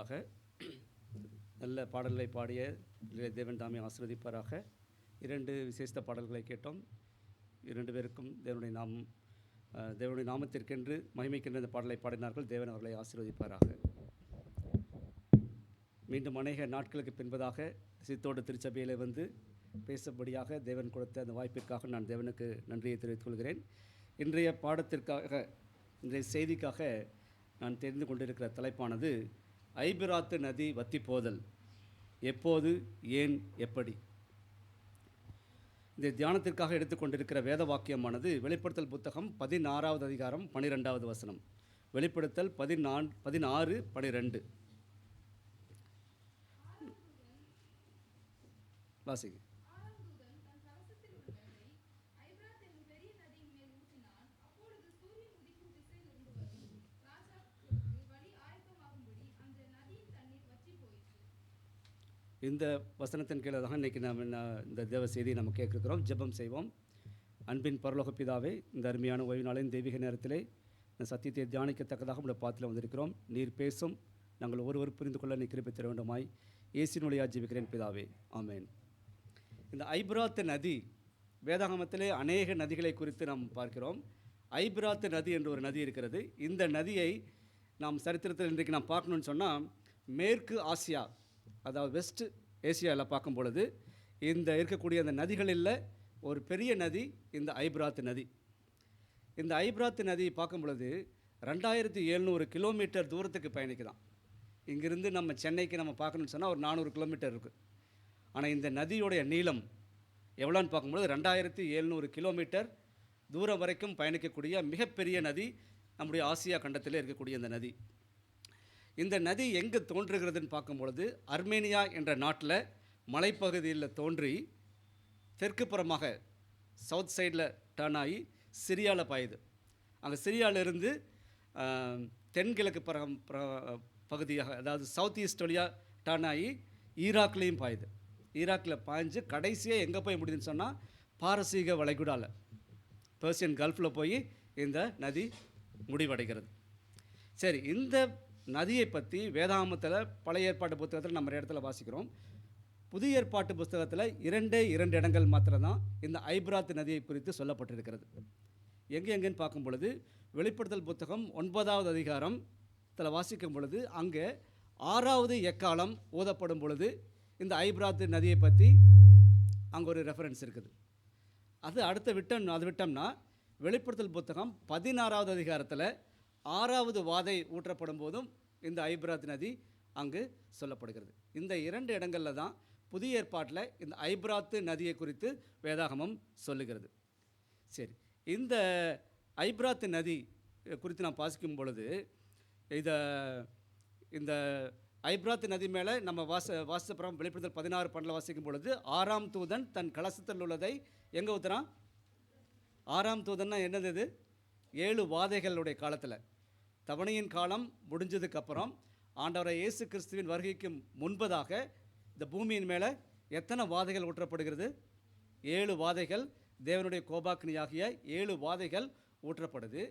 செய்வாராக. நல்ல பாடல்களை பாடிய தேவன் தாமே ஆசீர்வதிப்பாராக. 2 விசேஷ பாடல்களை கேட்டோம். 2 பேருக்கும் தேவனுடைய நாமத்திற்கென்று மகிமைக்கென்று இந்த பாடலை பாடினார்கள். தேவன் அவர்களை ஆசீர்வதிப்பாராக. மீண்டும் அநேக நாட்களுக்கு பின்பதாக சித்தோடு திருச்சபையில் வந்து பேசும்படியாக தேவன் கொடுத்த அந்த வாய்ப்பிற்காக நான் தேவனுக்கு நன்றியை தெரிவித்துக் கொள்கிறேன். இன்றைய பாடத்திற்காக, இன்றைய செய்திக்காக நான் தெரிந்து கொண்டிருக்கிற தலைப்பானது ஐபிராத்து நதி வத்தி போதல், எப்போது, ஏன், எப்படி. இந்த தியானத்திற்காக எடுத்துக்கொண்டிருக்கிற வேத வாக்கியமானது வெளிப்படுத்தல் புத்தகம் 16வது அதிகாரம் 12வது வசனம். வெளிப்படுத்தல் 16:12 வாசிங்க. இந்த வசனத்தின் கீழே தான் இன்றைக்கி இந்த தேவ செய்தியை நம்ம கேட்குறோம். ஜெபம் செய்வோம். அன்பின் பரலோக பிதாவே, இந்த அருமையான ஓய்வு நாளின் தெய்வீக நேரத்திலே இந்த சத்தியத்தை தியானிக்கத்தக்கதாக உங்களுடைய பாத்தில் வந்திருக்கிறோம். நீர் பேசும், நாங்கள் ஒருவர் புரிந்து கொள்ள நீ கிருபை தர வேண்டுமாய் இயேசுவின் வழியாக ஜெபிக்கிறேன் பிதாவே, ஆமேன். இந்த ஐபிராத்து நதி, வேதாகமத்திலே அநேக நதிகளை குறித்து நாம் பார்க்கிறோம். ஐபிராத்து நதி என்ற ஒரு நதி இருக்கிறது. இந்த நதியை நாம் சரித்திரத்தில் இன்றைக்கு நாம் பார்க்கணுன்னு சொன்னால், மேற்கு ஆசியா, அதாவது வெஸ்ட் ஏசியாவில் பார்க்கும் பொழுது இந்த இருக்கக்கூடிய அந்த நதிகளில் ஒரு பெரிய நதி இந்த ஐபிராத்து நதி. இந்த ஐபிராத்து நதி பார்க்கும் பொழுது 2700 கிலோமீட்டர் தூரத்துக்கு பயணிக்கலாம். இங்கிருந்து நம்ம சென்னைக்கு நம்ம பார்க்கணுன்னு சொன்னால் ஒரு 400 கிலோமீட்டர் இருக்குது. ஆனால் இந்த நதியுடைய நீளம் எவ்வளோன்னு பார்க்கும்பொழுது 2700 கிலோமீட்டர் தூரம் வரைக்கும் பயணிக்கக்கூடிய மிகப்பெரிய நதி நம்முடைய ஆசியா கண்டத்தில் இருக்கக்கூடிய இந்த நதி. இந்த நதி எங்கே தோன்றுகிறதுன்னு பார்க்கும்பொழுது அர்மேனியா என்ற நாட்டில் மலைப்பகுதியில் தோன்றி தெற்கு புறமாக சவுத் சைடில் டர்ன் ஆகி சிரியாவில் பாயுது. அங்கே சிரியாவிலிருந்து தென்கிழக்கு பகுதியாக, அதாவது சவுத் ஈஸ்ட் வழியாக டர்ன் ஆகி ஈராக்லேயும் பாயுது. ஈராக்கில் பாய்ஞ்சு கடைசியாக எங்கே போய் முடியுதுன்னு சொன்னால் பாரசீக வளைகுடாவில், பெர்சியன் கல்ஃபில் போய் இந்த நதி முடிவடைகிறது. சரி, இந்த நதியை பற்றி வேதாகமத்தில் பழைய ஏற்பாட்டு புத்தகத்தில் நம்ம இடத்துல வாசிக்கிறோம். புதிய ஏற்பாட்டு புத்தகத்தில் 2 இடங்கள் மாத்திரம்தான் இந்த ஐபிராத்து நதியை குறித்து சொல்லப்பட்டிருக்கிறது. எங்கேன்னு பார்க்கும் பொழுது வெளிப்படுத்தல் புத்தகம் 9வது அதிகாரத்தில் வாசிக்கும் பொழுது அங்கே 6வது எக்காலம் ஊதப்படும் பொழுது இந்த ஐபிராத்து நதியை பற்றி அங்கே ஒரு ரெஃபரன்ஸ் இருக்குது. அது விட்டோம்னா வெளிப்படுத்தல் புத்தகம் 16வது அதிகாரத்தில் 6வது வாதை ஊற்றப்படும் போதும் இந்த ஐபிராத்து நதி அங்கு சொல்லப்படுகிறது. இந்த 2 இடங்களில் தான் புதிய ஏற்பாட்டில் இந்த ஐபிராத்து நதியை குறித்து வேதாகமம் சொல்லுகிறது. சரி, இந்த ஐபிராத்து நதி குறித்து நான் வாசிக்கும் பொழுது இந்த ஐபிராத்து நதி மேலே நம்ம வாசிப்புறம் வெளிப்படுத்தல் 16:12 வாசிக்கும் பொழுது 6ஆம் தூதன் தன் கலசத்தில் உள்ளதை எங்கே ஊற்றுறான்? 6ஆம் தூதன்னா என்னது? இது 7 வாதைகளுடைய காலத்தில், தவணையின் காலம் முடிஞ்சதுக்கப்புறம் ஆண்டவரை இயேசு கிறிஸ்துவின் வருகைக்கு முன்பதாக இந்த பூமியின் மேலே எத்தனை வாதைகள் ஊற்றப்படுகிறது? 7 வாதைகள், தேவனுடைய கோபாக்னியாகிய 7 வாதைகள் ஊற்றப்படுது.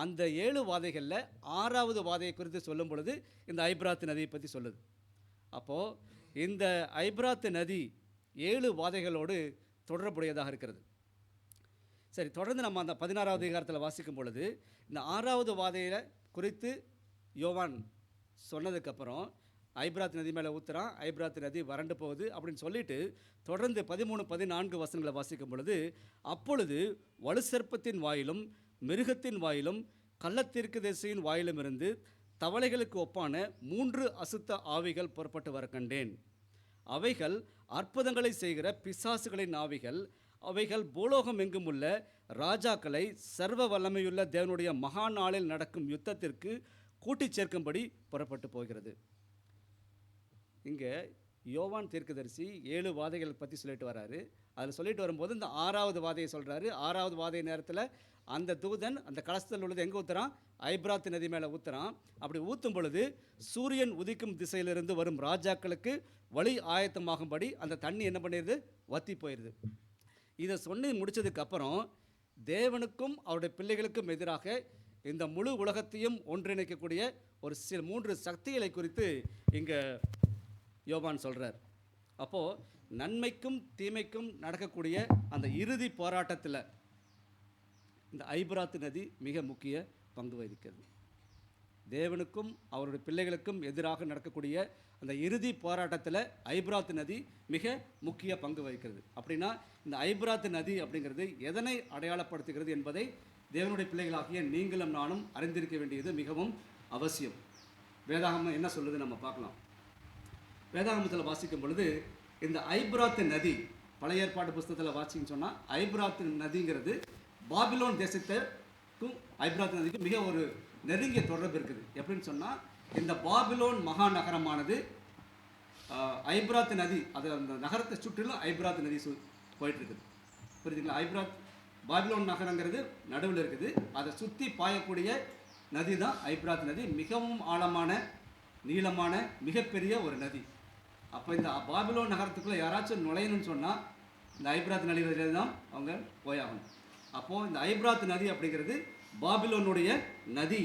அந்த 7 வாதைகளில் 6வது வாதையை குறித்து சொல்லும் பொழுது இந்த ஐபிராத்து நதியை பற்றி சொல்லுது. அப்போது இந்த ஐபிராத்து நதி 7 வாதைகளோடு தொடர்புடையதாக இருக்கிறது. சரி, தொடர்ந்து நம்ம அந்த 16வது அதிகாரத்தில் வாசிக்கும் பொழுது இந்த 6வது வாதையில் குறித்து யோவான் சொன்னதுக்கப்புறம் ஐபிராத்து நதி மேலே ஊற்றுறான், ஐபிராத்து நதி வறண்டு போகுது அப்படின்னு சொல்லிட்டு தொடர்ந்து 13-14 வசனங்களை வாசிக்கும் பொழுது, அப்பொழுது வலுசர்ப்பத்தின் வாயிலும் மிருகத்தின் வாயிலும் கள்ளத்தீர்க்கதரிசியின் வாயிலும் இருந்து தவளைகளுக்கு ஒப்பான 3 அசுத்த ஆவிகள் புறப்பட்டு வர கண்டேன். அவைகள் அற்புதங்களை செய்கிற பிசாசுகளின் ஆவிகள். அவைகள் பூலோகம் எங்கும் உள்ள ராஜாக்களை சர்வ வல்லமையுள்ள தேவனுடைய மகா நாளில் நடக்கும் யுத்தத்திற்கு கூட்டிச் சேர்க்கும்படி புறப்பட்டு போகிறது. இங்கே யோவான் தீர்க்கதரிசி 7 வாதைகளை பற்றி சொல்லிட்டு வர்றாரு. அதில் சொல்லிட்டு வரும்போது இந்த 6வது வாதையை சொல்கிறாரு. 6வது வாதை நேரத்தில் அந்த தூதன் அந்த கலசத்தில் உள்ளது எங்கே ஊற்றுறான்? ஐபிராத்து நதி மேலே ஊற்றுறான். அப்படி ஊற்றும் பொழுது சூரியன் உதிக்கும் திசையிலிருந்து வரும் ராஜாக்களுக்கு வழி ஆயத்தமாகும்படி அந்த தண்ணி என்ன பண்ணிடுது? வற்றி போயிடுது. இதை சொல்லி முடித்ததுக்கப்புறம் தேவனுக்கும் அவருடைய பிள்ளைகளுக்கும் எதிராக இந்த முழு உலகத்தையும் ஒன்றிணைக்கக்கூடிய ஒரு சில 3 சக்திகளை குறித்து இங்கே யோவான் சொல்கிறார். அப்போது நன்மைக்கும் தீமைக்கும் நடக்கக்கூடிய அந்த இறுதி போராட்டத்தில் இந்த ஐபிராத்து நதி மிக முக்கிய பங்கு வகிக்கிறது. தேவனுக்கும் அவருடைய பிள்ளைகளுக்கும் எதிராக நடக்கக்கூடிய அந்த இறுதி போராட்டத்தில் ஐபிராத்து நதி மிக முக்கிய பங்கு வகிக்கிறது. அப்படின்னா இந்த ஐபிராத்து நதி அப்படிங்கிறது எதனை அடையாளப்படுத்துகிறது என்பதை தேவனுடைய பிள்ளைகளாகிய நீங்களும் நானும் அறிந்திருக்க வேண்டியது மிகவும் அவசியம். வேதாகமம் என்ன சொல்லுது நம்ம பார்க்கலாம். வேதாகமத்தில் வாசிக்கும் பொழுது இந்த ஐபிராத்து நதி, பழைய ஏற்பாடு புஸ்தகத்தில் வாசின்னு சொன்னால் ஐபிராத்து நதிங்கிறது பாபிலோன் தேசத்துக்கும் ஐபிராத்து நதிக்கும் மிக ஒரு நெருங்கிய தொடர்பு இருக்குது. எப்படின்னு சொன்னால் இந்த பாபிலோன் மகாநகரமானது ஐபிராத்து நதி, அது அந்த நகரத்தை சுற்றிலும் ஐபிராத்து நதி போயிட்டுருக்குது. புரியுதுங்களா? பாபிலோன் நகரங்கிறது நடுவில் இருக்குது, அதை சுற்றி பாயக்கூடிய நதி தான் ஐபிராத்து நதி. மிகவும் ஆழமான நீளமான மிகப்பெரிய ஒரு நதி. அப்போ இந்த பாபிலோன் நகரத்துக்குள்ளே யாராச்சும் நுழையணும்னு சொன்னால் இந்த ஐபிராத்து நதியில் தான் அவங்க போயாகணும். அப்போது இந்த ஐபிராத்து நதி அப்படிங்கிறது பாபிலோனுடைய நதி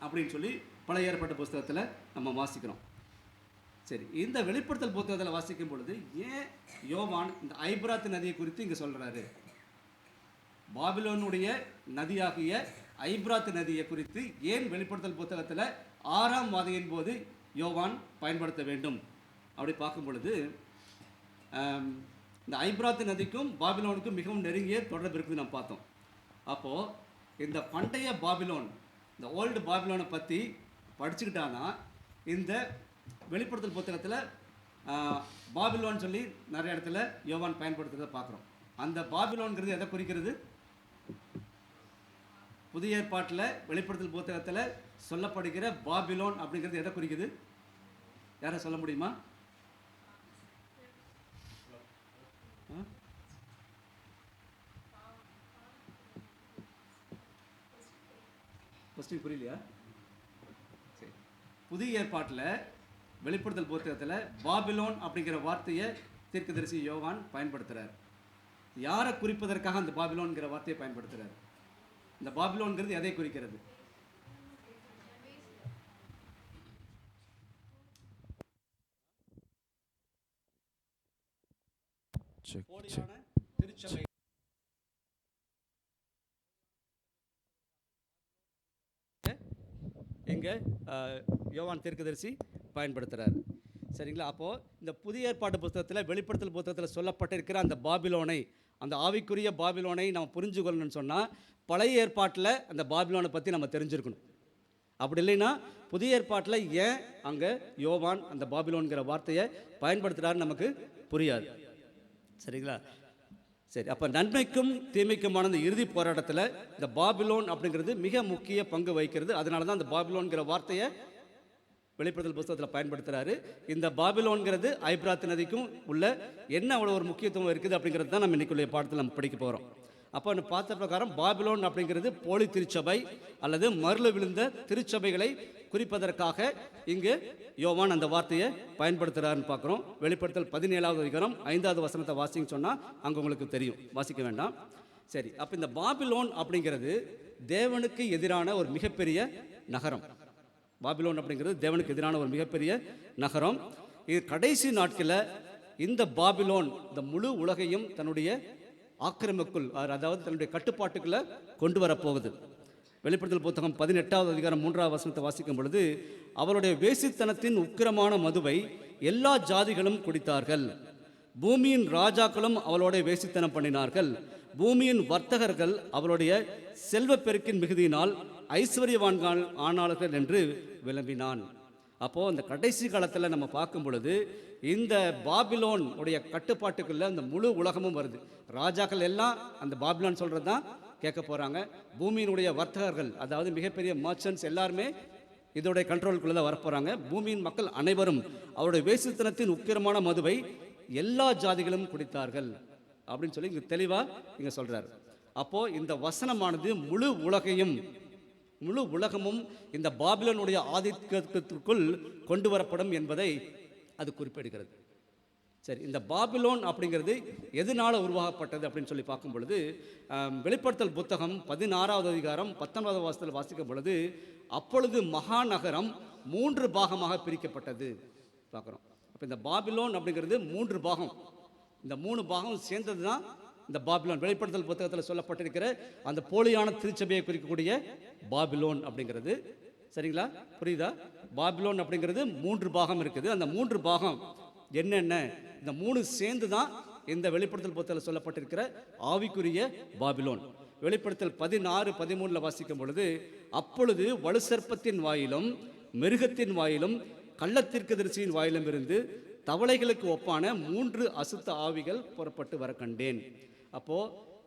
அப்படின்னு சொல்லி பழைய ஏற்பாட்டு புஸ்தகத்தில் நம்ம வாசிக்கிறோம். சரி, இந்த வெளிப்படுத்தல் புத்தகத்தில் வாசிக்கும் பொழுது ஏன் யோவான் இந்த ஐபிராத்து நதியை குறித்து இங்கே சொல்கிறாரு? பாபிலோனுடைய நதியாகிய ஐபிராத்து நதியை குறித்து ஏன் வெளிப்படுத்தல் புத்தகத்தில் 6ஆம் வாதையின் போது யோவான் பயன்படுத்த வேண்டும் அப்படி பார்க்கும் பொழுது இந்த ஐபிராத்து நதிக்கும் பாபிலோனுக்கும் மிகவும் நெருங்கிய தொடர்பு இருக்குது நம்ம பார்த்தோம். அப்போது இந்த பண்டைய பாபிலோன், இந்த ஓல்டு பாபிலோனை பற்றி படிச்சுக்கிட்டானா இந்த வெளிப்படுத்தல் புத்தகத்தில் பாபிலோன் சொல்லி நிறைய இடத்துல யோவான் பயன்படுத்துறதை பார்க்குறோம். அந்த பாபிலோன்கிறது எதை குறிக்கிறது? புதிய ஏற்பாட்டில் வெளிப்படுத்தல் புத்தகத்தில் சொல்லப்படுகிற பாபிலோன் அப்படிங்கிறது எதை குறிக்குது? யாரை சொல்ல முடியுமா? கொஸ்டின் புரியலையா? சரி, புதிய ஏற்பாட்டில் வெளிப்படுத்தல் புத்தகத்தில் பாபிலோன் அப்படிங்கிற வார்த்தையை தீர்க்கதரிசி யோவான் பயன்படுத்துகிறார். யாரை குறிப்பதற்காக அந்த பாபிலோன்கிற வார்த்தையை பயன்படுத்துகிறார்? இந்த பாபிலோன்கிறது எதை குறிக்கிறது? திருச்சபை. இங்கே யோவான் தீர்க்கதரிசி பயன்படுத்துகிறார். சரிங்களா? அப்போது இந்த புதிய ஏற்பாட்டு புத்தகத்தில் வெளிப்படுத்தல் புத்தகத்தில் சொல்லப்பட்டிருக்கிற அந்த பாபிலோனை, அந்த ஆவிக்குரிய பாபிலோனை நம்ம புரிஞ்சு கொள்ளணும்னு சொன்னால் பழைய ஏற்பாட்டில் அந்த பாபிலோனை பற்றி நம்ம தெரிஞ்சிருக்கணும். அப்படி இல்லைன்னா புதிய ஏற்பாட்டில் ஏன் அங்கே யோவான் அந்த பாபிலோன்கிற வார்த்தையை பயன்படுத்துகிறாருன்னு நமக்கு புரியாது. சரிங்களா? சரி, அப்போ நன்மைக்கும் தீமைக்குமான இந்த இறுதி போராட்டத்தில் இந்த பாபிலோன் அப்படிங்கிறது மிக முக்கிய பங்கு வகிக்கிறது. அதனால தான் அந்த பாபிலோன்கிற வார்த்தையை வெளிப்படுத்தல் புத்தகத்தில் பயன்படுத்துகிறாரு. இந்த பாபிலோன்கிறது ஐபிராத்து நதிக்கும் உள்ள என்ன அவ்வளோ ஒரு முக்கியத்துவம் இருக்குது அப்படிங்கிறது தான் நம்ம இன்னைக்குள்ள பாடத்தில் நம்ம படிக்க போகிறோம். அப்போ நம்ம பார்த்த பிரகாரம் பாபிலோன் அப்படிங்கிறது போலி திருச்சபை அல்லது மருள விழுந்த திருச்சபைகளை குறிப்பதற்காக இங்கு யோவான் அந்த வார்த்தையை பயன்படுத்துகிறாருன்னு பார்க்குறோம். வெளிப்படுத்தல் 17வது அதிகாரம் 5வது வசனத்தை வாசிங்க சொன்னால் அங்கே உங்களுக்கு தெரியும், வாசிக்க வேண்டாம். சரி, அப்போ இந்த பாபிலோன் அப்படிங்கிறது தேவனுக்கு எதிரான ஒரு மிகப்பெரிய நகரம். பாபிலோன் அப்படிங்கிறது தேவனுக்கு எதிரான ஒரு மிகப்பெரிய நகரம். இது கடைசி நாட்களில் இந்த பாபிலோன் இந்த முழு உலகையும் தன்னுடைய ஆக்கிரமிப்புக்குள், அதாவது தன்னுடைய கட்டுப்பாட்டுக்குள்ள கொண்டு வரப்போகுது. வெளிப்படுத்தல் புத்தகம் 18வது அதிகாரம் 3வது வசனத்தை வாசிக்கும் பொழுது, அவருடைய வேசித்தனத்தின் உக்கிரமான மதுவை எல்லா ஜாதிகளும் குடித்தார்கள், பூமியின் ராஜாக்களும் அவளுடைய வேசித்தனம் பண்ணினார்கள், பூமியின் வர்த்தகர்கள் அவளுடைய செல்வப்பெருக்கின் மிகுதியினால் ஐஸ்வர்யவான்கள் ஆனார்கள் என்று விளம்பினான். அப்போது அந்த கடைசி காலத்தில் நம்ம பார்க்கும் பொழுது இந்த பாபிலோன் உடைய கட்டுப்பாட்டுக்குள்ள அந்த முழு உலகமும் வருது. ராஜாக்கள் எல்லாம் அந்த பாபிலோன் சொல்கிறது தான் கேட்க போகிறாங்க. பூமியினுடைய வர்த்தகர்கள், அதாவது மிகப்பெரிய மர்ச்சன்ட்ஸ் எல்லாருமே இதோடைய கண்ட்ரோலுக்குள்ளே தான் வரப்போகிறாங்க. பூமியின் மக்கள் அனைவரும் அவருடைய வேசித்தனத்தின் உக்கிரமான மதுவை எல்லா ஜாதிகளும் குடித்தார்கள் அப்படின்னு சொல்லி இங்கே தெளிவாக இங்கே சொல்கிறார். அப்போது இந்த வசனமானது முழு உலகமும் இந்த பாபிலோனுடைய ஆதிக்கத்திற்குள் கொண்டு வரப்படும் என்பதை அது குறிப்பிடுகிறது. சரி, இந்த பாபிலோன் அப்படிங்கிறது எதனால் உருவாக்கப்பட்டது அப்படின்னு சொல்லி பார்க்கும் பொழுது, வெளிப்படுத்தல் புத்தகம் 16வது அதிகாரம் 19வது வசனத்தில் வாசிக்கும் பொழுது, அப்பொழுது மகாநகரம் 3 பாகமாக பிரிக்கப்பட்டது பார்க்குறோம். அப்போ இந்த பாபிலோன் அப்படிங்கிறது 3 பாகம். இந்த 3 பாகம் சேர்ந்தது தான் இந்த பாபிலோன். வெளிப்படுத்தல் புத்தகத்தில் சொல்லப்பட்டிருக்கிற அந்த போலியான திருச்சபையை குறிக்கக்கூடிய பாபிலோன் அப்படிங்கிறது. சரிங்களா, புரியுதா? பாபிலோன் அப்படிங்கிறது 3 பாகம் இருக்குது. அந்த 3 பாகம் என்னென்ன, இந்த 3 சேர்ந்து தான் இந்த வெளிப்படுத்தல் புத்தகத்தில் சொல்லப்பட்டிருக்கிற ஆவிக்குரிய பாபிலோன். வெளிப்படுத்தல் 16-13 வாசிக்கும் பொழுது, அப்பொழுது வலுசர்ப்பத்தின் வாயிலும் மிருகத்தின் வாயிலும் கள்ளத்தீர்க்கதரிசியின் வாயிலும் இருந்து தவளைகளுக்கு ஒப்பான 3 அசுத்த ஆவிகள் புறப்பட்டு வர கண்டேன். அப்போ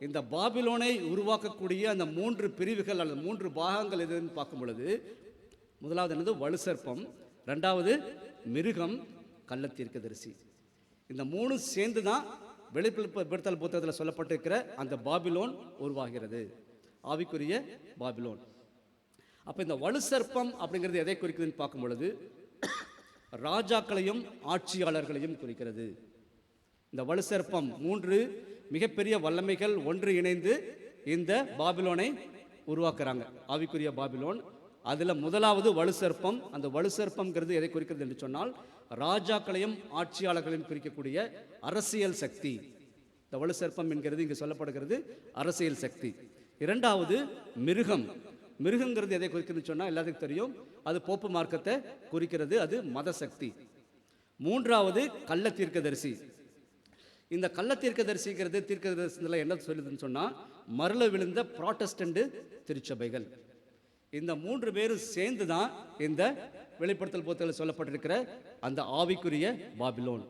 இந்த பாபிலோனை உருவாக்கக்கூடிய அந்த 3 பிரிவுகள் அல்லது 3 பாகங்கள் எதுன்னு பார்க்கும் பொழுது, முதலாவது என்னது? வலுசர்ப்பம். 2வது மிருகம், கள்ளத்தீர்க்கதரிசி. இந்த 3 சேர்ந்து தான் வெளிப்படுத்தல் புத்தகத்தில் சொல்லப்பட்டிருக்கிற அந்த பாபிலோன் உருவாகிறது, ஆவிக்குரிய பாபிலோன். அப்போ இந்த வலுசர்ப்பம் அப்படிங்கிறது எதை குறிக்குதுன்னு பார்க்கும் பொழுது, ராஜாக்களையும் ஆட்சியாளர்களையும் குறிக்கிறது. இந்த வலுசர்ப்பம் 3 மிகப்பெரிய வல்லமைகள் ஒன்று இணைந்து இந்த பாபிலோனை உருவாக்குறாங்க, ஆவிக்குரிய பாபிலோன். அதில் முதலாவது வலுசர்ப்பம். அந்த வலுசர்ப்பம்ங்கிறது எதை குறிக்கிறது என்று சொன்னால், ராஜாக்களையும் ஆட்சியாளர்களையும் குறிக்கக்கூடிய அரசியல் சக்தி. இந்த வலுசர்ப்பம் என்கிறது இங்கு சொல்லப்படுகிறது அரசியல் சக்தி. 2வது மிருகம். மிருகங்கிறது எதை குறிக்கிறது சொன்னால் எல்லாத்துக்கும் தெரியும், அது போப்பு மார்க்கத்தை குறிக்கிறது, அது மத சக்தி. 3வது கள்ள தீர்க்கதரிசி. இந்த கள்ள தீர்க்கதரிசிங்கிறது தீர்க்கதரிசனத்தில் என்ன சொல்லுதுன்னு சொன்னால், மரல விழுந்த புராட்டஸ்டன்ட் திருச்சபைகள். இந்த 3 பேரும் சேர்ந்து தான் இந்த வெளிப்படுத்தல் புத்தகத்தில் சொல்லப்பட்டிருக்கிற அந்த ஆவிக்குரிய பாபிலோன்.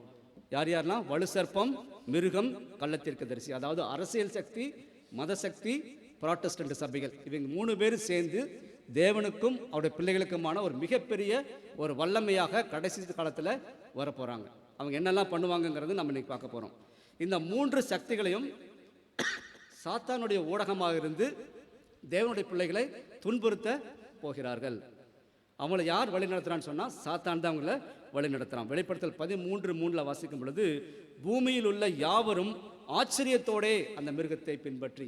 யார் யாரெல்லாம்? வலுசர்ப்பம், மிருகம், கள்ளத்தீர்க்கதரிசி. அதாவது அரசியல் சக்தி, மத சக்தி, புராட்டஸ்டன்ட் சபைகள். இவங்க 3 பேரும் சேர்ந்து தேவனுக்கும் அவருடைய பிள்ளைகளுக்குமான ஒரு மிகப்பெரிய ஒரு வல்லமையாக கடைசி காலத்தில் வரப்போகிறாங்க. அவங்க என்னெல்லாம் பண்ணுவாங்கங்கிறது நம்ம இன்னைக்கு பார்க்க போகிறோம். இந்த 3 சக்திகளையும் சாத்தானுடைய ஊடகமாக இருந்து தேவனுடைய பிள்ளைகளை துன்புறுத்த போகிறார்கள். அவங்கள யார் வழி நடத்துறான்னு சொன்னால், சாத்தான் தான் அவங்கள வழி நடத்துகிறான். வெளிப்படுத்தல் 13:3 வாசிக்கும் பொழுது, பூமியில் உள்ள யாவரும் ஆச்சரியத்தோடே அந்த மிருகத்தை பின்பற்றி.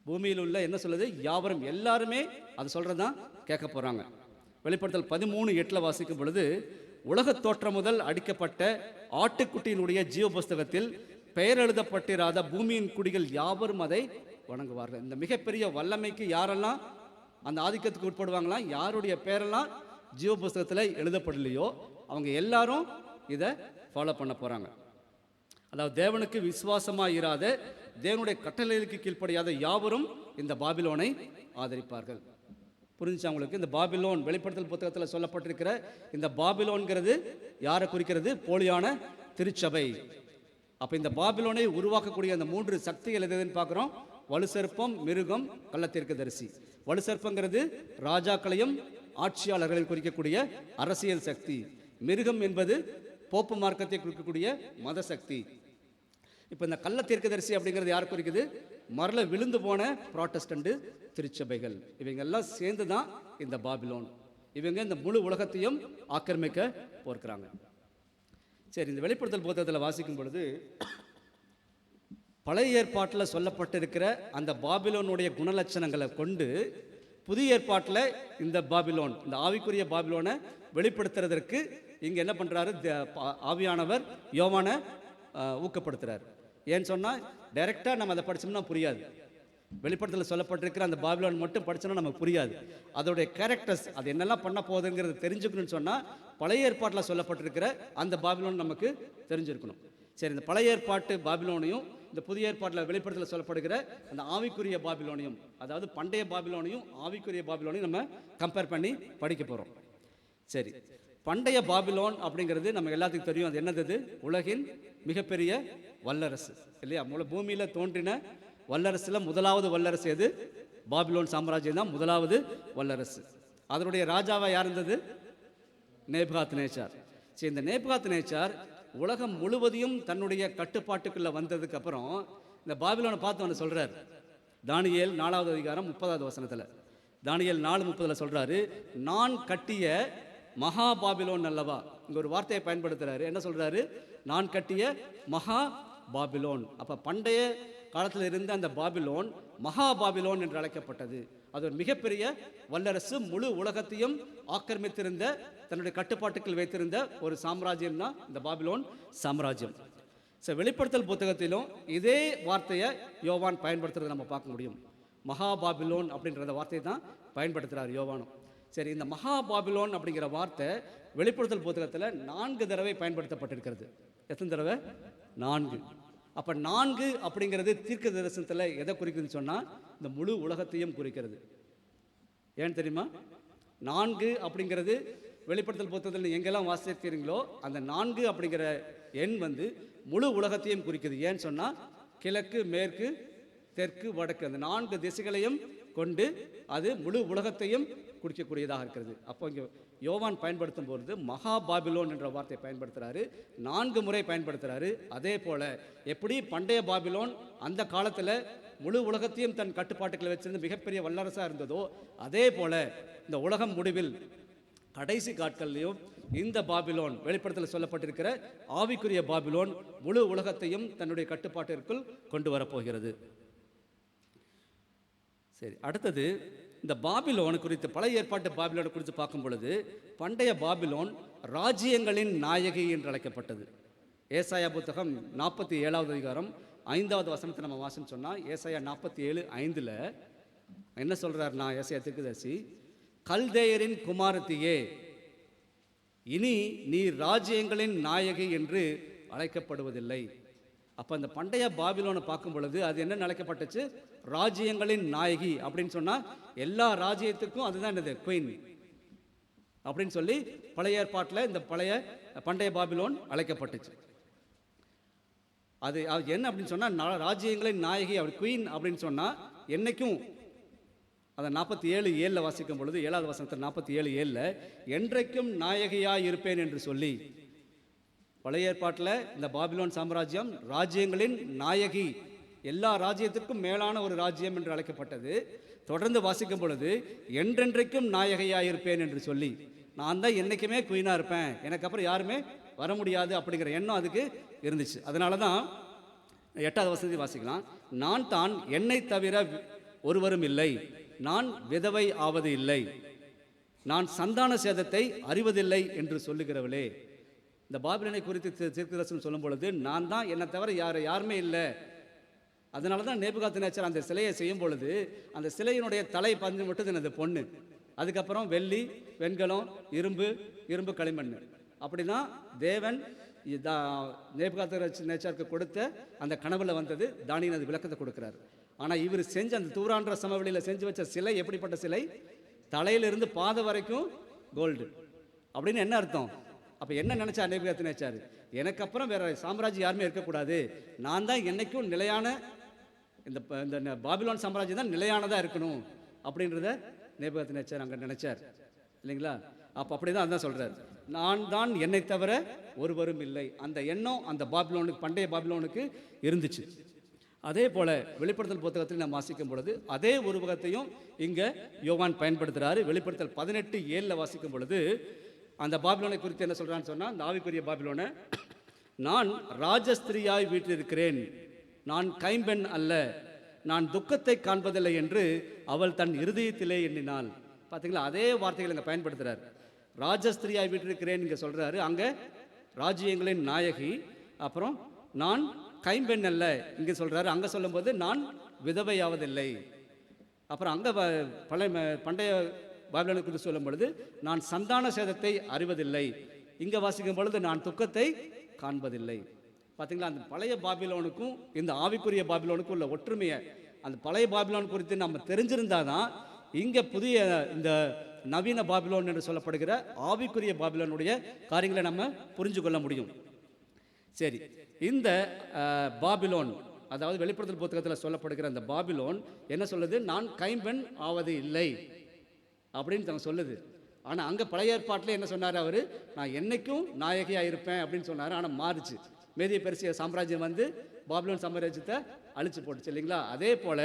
பூமியில் உள்ள என்ன சொல்லுது? யாவரும், எல்லாருமே அது சொல்றதான் கேட்க போறாங்க. வெளிப்படுத்தல் 13:8 வாசிக்கும் பொழுது, உலக தோற்றம் முதல் அடிக்கப்பட்ட ஆட்டுக்குட்டியினுடைய ஜீவ புஸ்தகத்தில் பெயர் எழுதப்பட்டிராத பூமியின் குடிகள் யாவரும் அதை வணங்குவார்கள். இந்த மிகப்பெரிய வல்லமைக்கு யாரெல்லாம் அந்த ஆதிக்கத்துக்கு உட்படுவாங்களாம், யாருடைய பேரெல்லாம் ஜீவ புஸ்தகத்தில் எழுதப்படலையோ அவங்க எல்லாரும் இதை ஃபாலோ பண்ண போறாங்க. அதாவது தேவனுக்கு விசுவாசமாக இராத, தேவனுடைய கட்டளைகளுக்கு கீழ்ப்படியாத யாவரும் இந்த பாபிலோனை ஆதரிப்பார்கள். புரிஞ்சுச்சா உங்களுக்கு? இந்த பாபிலோன் வெளிப்படுத்தல் புத்தகத்தில் சொல்லப்பட்டிருக்கிற இந்த பாபிலோன்கிறது யாரை குறிக்கிறது? போலியான திருச்சபை. அப்போ இந்த பாபிலோனை உருவாக்கக்கூடிய அந்த 3 சக்திகள் எதுன்னு பார்க்குறோம். வலுசர்ப்பம், மிருகம், கள்ளத்தீர்க்கதரிசி. வலுசர்ப்பங்கிறது ராஜாக்களையும் ஆட்சியாளர்களையும் குறிக்கக்கூடிய அரசியல் சக்தி. மிருகம் என்பது போப்பு மார்க்கத்தை குறிக்கக்கூடிய மத சக்தி. இப்போ இந்த கள்ளத்தீர்க்கதரிசி அப்படிங்கிறது யார் குறிக்குது? மரல விழுந்து போன புராட்டஸ்டன்ட் திருச்சபைகள். இவங்க எல்லாம் சேர்ந்து தான் இந்த பாபிலோன். இவங்க இந்த முழு உலகத்தையும் ஆக்கிரமிக்க போர்க்கிறாங்க. சரி, இந்த வெளிப்படுத்தல் புத்தகத்தில் வாசிக்கும் பொழுது, பழைய ஏற்பாட்டில் சொல்லப்பட்டிருக்கிற அந்த பாபிலோனுடைய குணலட்சணங்களை கொண்டு புதிய ஏற்பாட்டில் இந்த பாபிலோன், இந்த ஆவிக்குரிய பாபிலோனை வெளிப்படுத்துறதற்கு இங்கே என்ன பண்ணுறாரு? ஆவியானவர் யோவானை ஊக்கப்படுத்துகிறார். ஏன்னு சொன்னால், டைரெக்டாக நம்ம அதை படித்தோம்னா புரியாது. வெளிப்படுத்தல சொல்லப்பட்டிருக்கிற அந்த பாபிலோன் மட்டும் படிச்சோன்னா நமக்கு புரியாது. அதோடைய கேரக்டர்ஸ், அது என்னெல்லாம் பண்ண போகுதுங்கிறது தெரிஞ்சுக்கணும்னு சொன்னால் பழைய ஏற்பாட்டில் சொல்லப்பட்டிருக்கிற அந்த பாபிலோன் நமக்கு தெரிஞ்சிருக்கணும். சரி, இந்த பழைய ஏற்பாட்டு பாபிலோனையும் இந்த புதிய ஏற்பாட்டில் வெளிப்படுத்தல சொல்லப்படுகிற அந்த ஆவிக்குரிய பாபிலோனையும், அதாவது பண்டைய பாபிலோனையும் ஆவிக்குரிய பாபிலோனையும் நம்ம கம்பேர் பண்ணி படிக்க போகிறோம். சரி, பண்டைய பாபிலோன் அப்படிங்கிறது நம்ம எல்லாத்துக்கும் தெரியும். அது என்னது? உலகின் மிகப்பெரிய வல்லரசு இல்லையா? பூமியில் தோன்றின வல்லரசில் முதலாவது வல்லரசு எது? பாபிலோன் சாம்ராஜ்யம் தான் முதலாவது வல்லரசு. அதனுடைய ராஜாவா யார் இருந்தது? நேபுகாத் நேச்சார். சரி, இந்த நேபுகாத் நேச்சார் உலகம் முழுவதையும் தன்னுடைய கட்டுப்பாட்டுக்குள்ள வந்ததுக்கு அப்புறம் இந்த பாபிலோனை பார்த்து அவனை சொல்றார். தானியேல் 4வது அதிகாரம் 30வது வசனத்தில், தானியேல் 4:30 சொல்றாரு, நான் கட்டிய மகா பாபிலோன் அல்லவா. இங்க ஒரு வார்த்தையை பயன்படுத்துறாரு. என்ன சொல்றாரு? நான் கட்டிய மகா பாபிலோன். அப்ப பண்டைய காலத்தில் இருந்த அந்த பாபிலோன் மகா பாபிலோன் என்று அழைக்கப்பட்டது. அது ஒரு மிகப்பெரிய வல்லரசு, முழு உலகத்தையும் ஆக்கிரமித்திருந்த, தன்னுடைய கட்டுப்பாட்டுக்குள் வைத்திருந்த ஒரு சாம்ராஜ்யம் தான் இந்த பாபிலோன் சாம்ராஜ்யம். வெளிப்படுத்தல் புத்தகத்திலும் இதே வார்த்தையை யோவான் பயன்படுத்துறதை நம்ம பார்க்க முடியும். மகா பாபிலோன் அப்படின்ற வார்த்தையை தான் பயன்படுத்துகிறார் யோவானும். சரி, இந்த மகா பாபிலோன் அப்படிங்கிற வார்த்தை வெளிப்படுத்தல் புத்தகத்தில் 4 தடவை பயன்படுத்தப்பட்டிருக்கிறது. எத்தனை தடவை? 4. அப்போ 4 அப்படிங்கிறது தீர்க்க தரிசனத்தில் எதை குறிக்குதுன்னு சொன்னால் இந்த முழு உலகத்தையும் குறிக்கிறது. ஏன்னு தெரியுமா? 4 அப்படிங்கிறது வெளிப்படுத்தல் புத்தகத்தில் எங்கெல்லாம் வாசிக்கிறீங்களோ அந்த 4 அப்படிங்கிற எண் முழு உலகத்தையும் குறிக்குது. ஏன்னு சொன்னால் கிழக்கு, மேற்கு, தெற்கு, வடக்கு அந்த 4 திசைகளையும் கொண்டு அது முழு உலகத்தையும் குறிக்கக்கூடியதாக இருக்கிறது. அப்போ இங்கே யோவான் பயன்படுத்தும் பொழுது மகா பாபிலோன் என்ற வார்த்தையை பயன்படுத்துகிறாரு, 4 முறை பயன்படுத்துகிறாரு. அதே போல் எப்படி பண்டைய பாபிலோன் அந்த காலத்தில் முழு உலகத்தையும் தன் கட்டுப்பாட்டுக்களை வச்சிருந்த மிகப்பெரிய வல்லரசாக இருந்ததோ, அதே போல் இந்த உலகம் முடிவில் கடைசி காட்கள்லையும் இந்த பாபிலோன் வெளிப்படுத்தல் சொல்லப்பட்டிருக்கிற ஆவிக்குரிய பாபிலோன் முழு உலகத்தையும் தன்னுடைய கட்டுப்பாட்டிற்குள் கொண்டு வரப்போகிறது. சரி, அடுத்தது இந்த பாபிலோன் குறித்து, பழைய ஏற்பாட்டு பாபிலோன் குறித்து பார்க்கும் பொழுது பண்டைய பாபிலோன் ராஜ்யங்களின் நாயகி என்று அழைக்கப்பட்டது. ஏசாயா புத்தகம் 47வது அதிகாரம் 5வது வசனத்தை நம்ம வாசம் சொன்னால், ஏசாயா 47:5 என்ன சொல்றாருன்னா, ஏசாயா தீர்க்கதரிசி, கல்தேயரின் குமாரத்தியே, இனி நீ ராஜ்யங்களின் நாயகி என்று அழைக்கப்படுவதில்லை. அப்போ அந்த பண்டைய பாபிலோனை பார்க்கும் பொழுது அது என்ன அழைக்கப்பட்டுச்சு? ராஜ்யங்களின் நாயகி அப்படின்னு சொன்னால் எல்லா ராஜ்யத்துக்கும் அதுதான் என்னது? குயின் அப்படின்னு சொல்லி பழைய ஏற்பாட்டில் இந்த பண்டைய பாபிலோன் அழைக்கப்பட்டுச்சு. அது என்ன அப்படின்னு சொன்னால் ராஜ்யங்களின் நாயகி, அப்படி குயின் அப்படின்னு சொன்னால் என்னைக்கும் அதை 47:7 வாசிக்கும் பொழுது 7வது வசனத்தில் 47:7 என்றைக்கும் நாயகியாய் இருப்பேன் என்று சொல்லி, பழைய ஏற்பாட்டில் இந்த பாபிலோன் சாம்ராஜ்யம் ராஜ்யங்களின் நாயகி, எல்லா ராஜ்யத்திற்கும் மேலான ஒரு ராஜ்யம் என்று அழைக்கப்பட்டது. தொடர்ந்து வாசிக்கும் பொழுது என்றென்றைக்கும் நாயகியாய் இருப்பேன் என்று சொல்லி, நான் தான் என்றைக்குமே குயினாக இருப்பேன், எனக்கு அப்புறம் யாருமே வர முடியாது அப்படிங்கிற எண்ணம் அதுக்கு இருந்துச்சு. அதனால தான் 8வது வசனத்தை வாசிக்கலாம். நான் தான் என்னை தவிர ஒருவரும் இல்லை, நான் விதவை ஆவது இல்லை, நான் சந்தான சேதத்தை அறிவதில்லை என்று சொல்லுகிறவளே. இந்த பாபிலோனை குறித்து தீர்க்கதரிசனம் சொல்லும் பொழுது நான் தான், என்னை தவிர யாருமே இல்லை. அதனால தான் நேபுகாத்நேச்சர் அந்த சிலையை செய்யும் பொழுது அந்த சிலையினுடைய தலை பஞ்சு மட்டும் எனது பொண்ணு, அதுக்கப்புறம் வெள்ளி, வெண்கலம், இரும்பு, களிமண். அப்படி தான் தேவன் நேபுகாத்நேச்சருக்கு கொடுத்த அந்த கனவுல வந்தது. தானியேல் அது விளக்கத்தை கொடுக்கிறார். ஆனால் இவர் செஞ்ச அந்த தூரான்ற சமவெளியில் செஞ்சு வச்ச சிலை எப்படிப்பட்ட சிலை? தலையிலிருந்து பாதை வரைக்கும் கோல்டு. அப்படின்னு என்ன அர்த்தம்? அப்போ என்ன நினைச்சா நேபுகாத்நேச்சர்? எனக்கு அப்புறம் வேற சாம்ராஜ்யம் யாருமே இருக்கக்கூடாது, நான் தான் என்னைக்கும் நிலையான, இந்த பாபிலோன் சாம்ராஜ்யம் தான் நிலையானதாக இருக்கணும் அப்படின்றத நேபுகாத்நேச்சர் அங்கே நினைச்சார் இல்லைங்களா? அப்போ அப்படி தான் அதான் சொல்கிறார், நான் தான் என்னை தவிர ஒருவரும் இல்லை. அந்த எண்ணம் அந்த பாபிலோனுக்கு, பண்டைய பாபிலோனுக்கு இருந்துச்சு. அதே போல் வெளிப்படுத்தல் புத்தகத்தில் நாம் வாசிக்கும் பொழுது அதே உருவகத்தையும் இங்கே யோவான் பயன்படுத்துகிறாரு. வெளிப்படுத்தல் 18:7 வாசிக்கும் பொழுது அந்த பாபிலோனை குறித்து என்ன சொல்கிறான்னு சொன்னால், இந்த ஆவிக்குரிய பாபிலோனை, நான் ராஜஸ்திரியாய் வீற்றிருக்கிறேன், நான் கைம்பெண் அல்ல, நான் துக்கத்தை காண்பதில்லை என்று அவள் தன் இருதயத்திலே எண்ணினாள். பார்த்தீங்களா? அதே வார்த்தைகள் இங்கே பயன்படுத்துகிறார். ராஜஸ்திரியாய் வீற்றிருக்கிறேன் இங்கே சொல்கிறாரு, அங்கே ராஜ்யங்களின் நாயகி. அப்புறம் நான் கைம்பெண் அல்ல இங்கே சொல்கிறாரு, அங்கே சொல்லும்போது நான் விதவையாவதில்லை. அப்புறம் அங்கே பண்டைய பாபிலோனை குறித்து சொல்லும் பொழுது நான் சந்தான சேதத்தை அறிவதில்லை, இங்கே வாசிக்கும் பொழுது நான் துக்கத்தை காண்பதில்லை. பார்த்தீங்களா? அந்த பழைய பாபிலோனுக்கும் இந்த ஆவிக்குரிய பாபிலோனுக்கும் உள்ள ஒற்றுமையை, அந்த பழைய பாபிலோன் குறித்து நம்ம தெரிஞ்சிருந்தாதான் இங்கே புதிய இந்த நவீன பாபிலோன் என்று சொல்லப்படுகிற ஆவிக்குரிய பாபிலோனுடைய காரியங்களை நம்ம புரிஞ்சு கொள்ள முடியும். சரி, இந்த பாபிலோன், அதாவது வெளிப்படுத்தல் புத்தகத்தில் சொல்லப்படுகிற அந்த பாபிலோன் என்ன சொல்லுது? நான் கைம்பெண் ஆவது இல்லை அப்படின்னு தங்க சொல்லுது. ஆனால் அங்கே பழைய ஏற்பாட்டில் என்ன சொன்னார் அவர்? நான் என்னைக்கும் நாயகியாக இருப்பேன் அப்படின்னு சொன்னார். ஆனால் மாறுச்சு. மேதிய பெர்சிய சாம்ராஜ்யம் பாபிலோன் சாம்ராஜ்யத்தை அழிச்சு போட்டுச்சு இல்லைங்களா? அதே போல்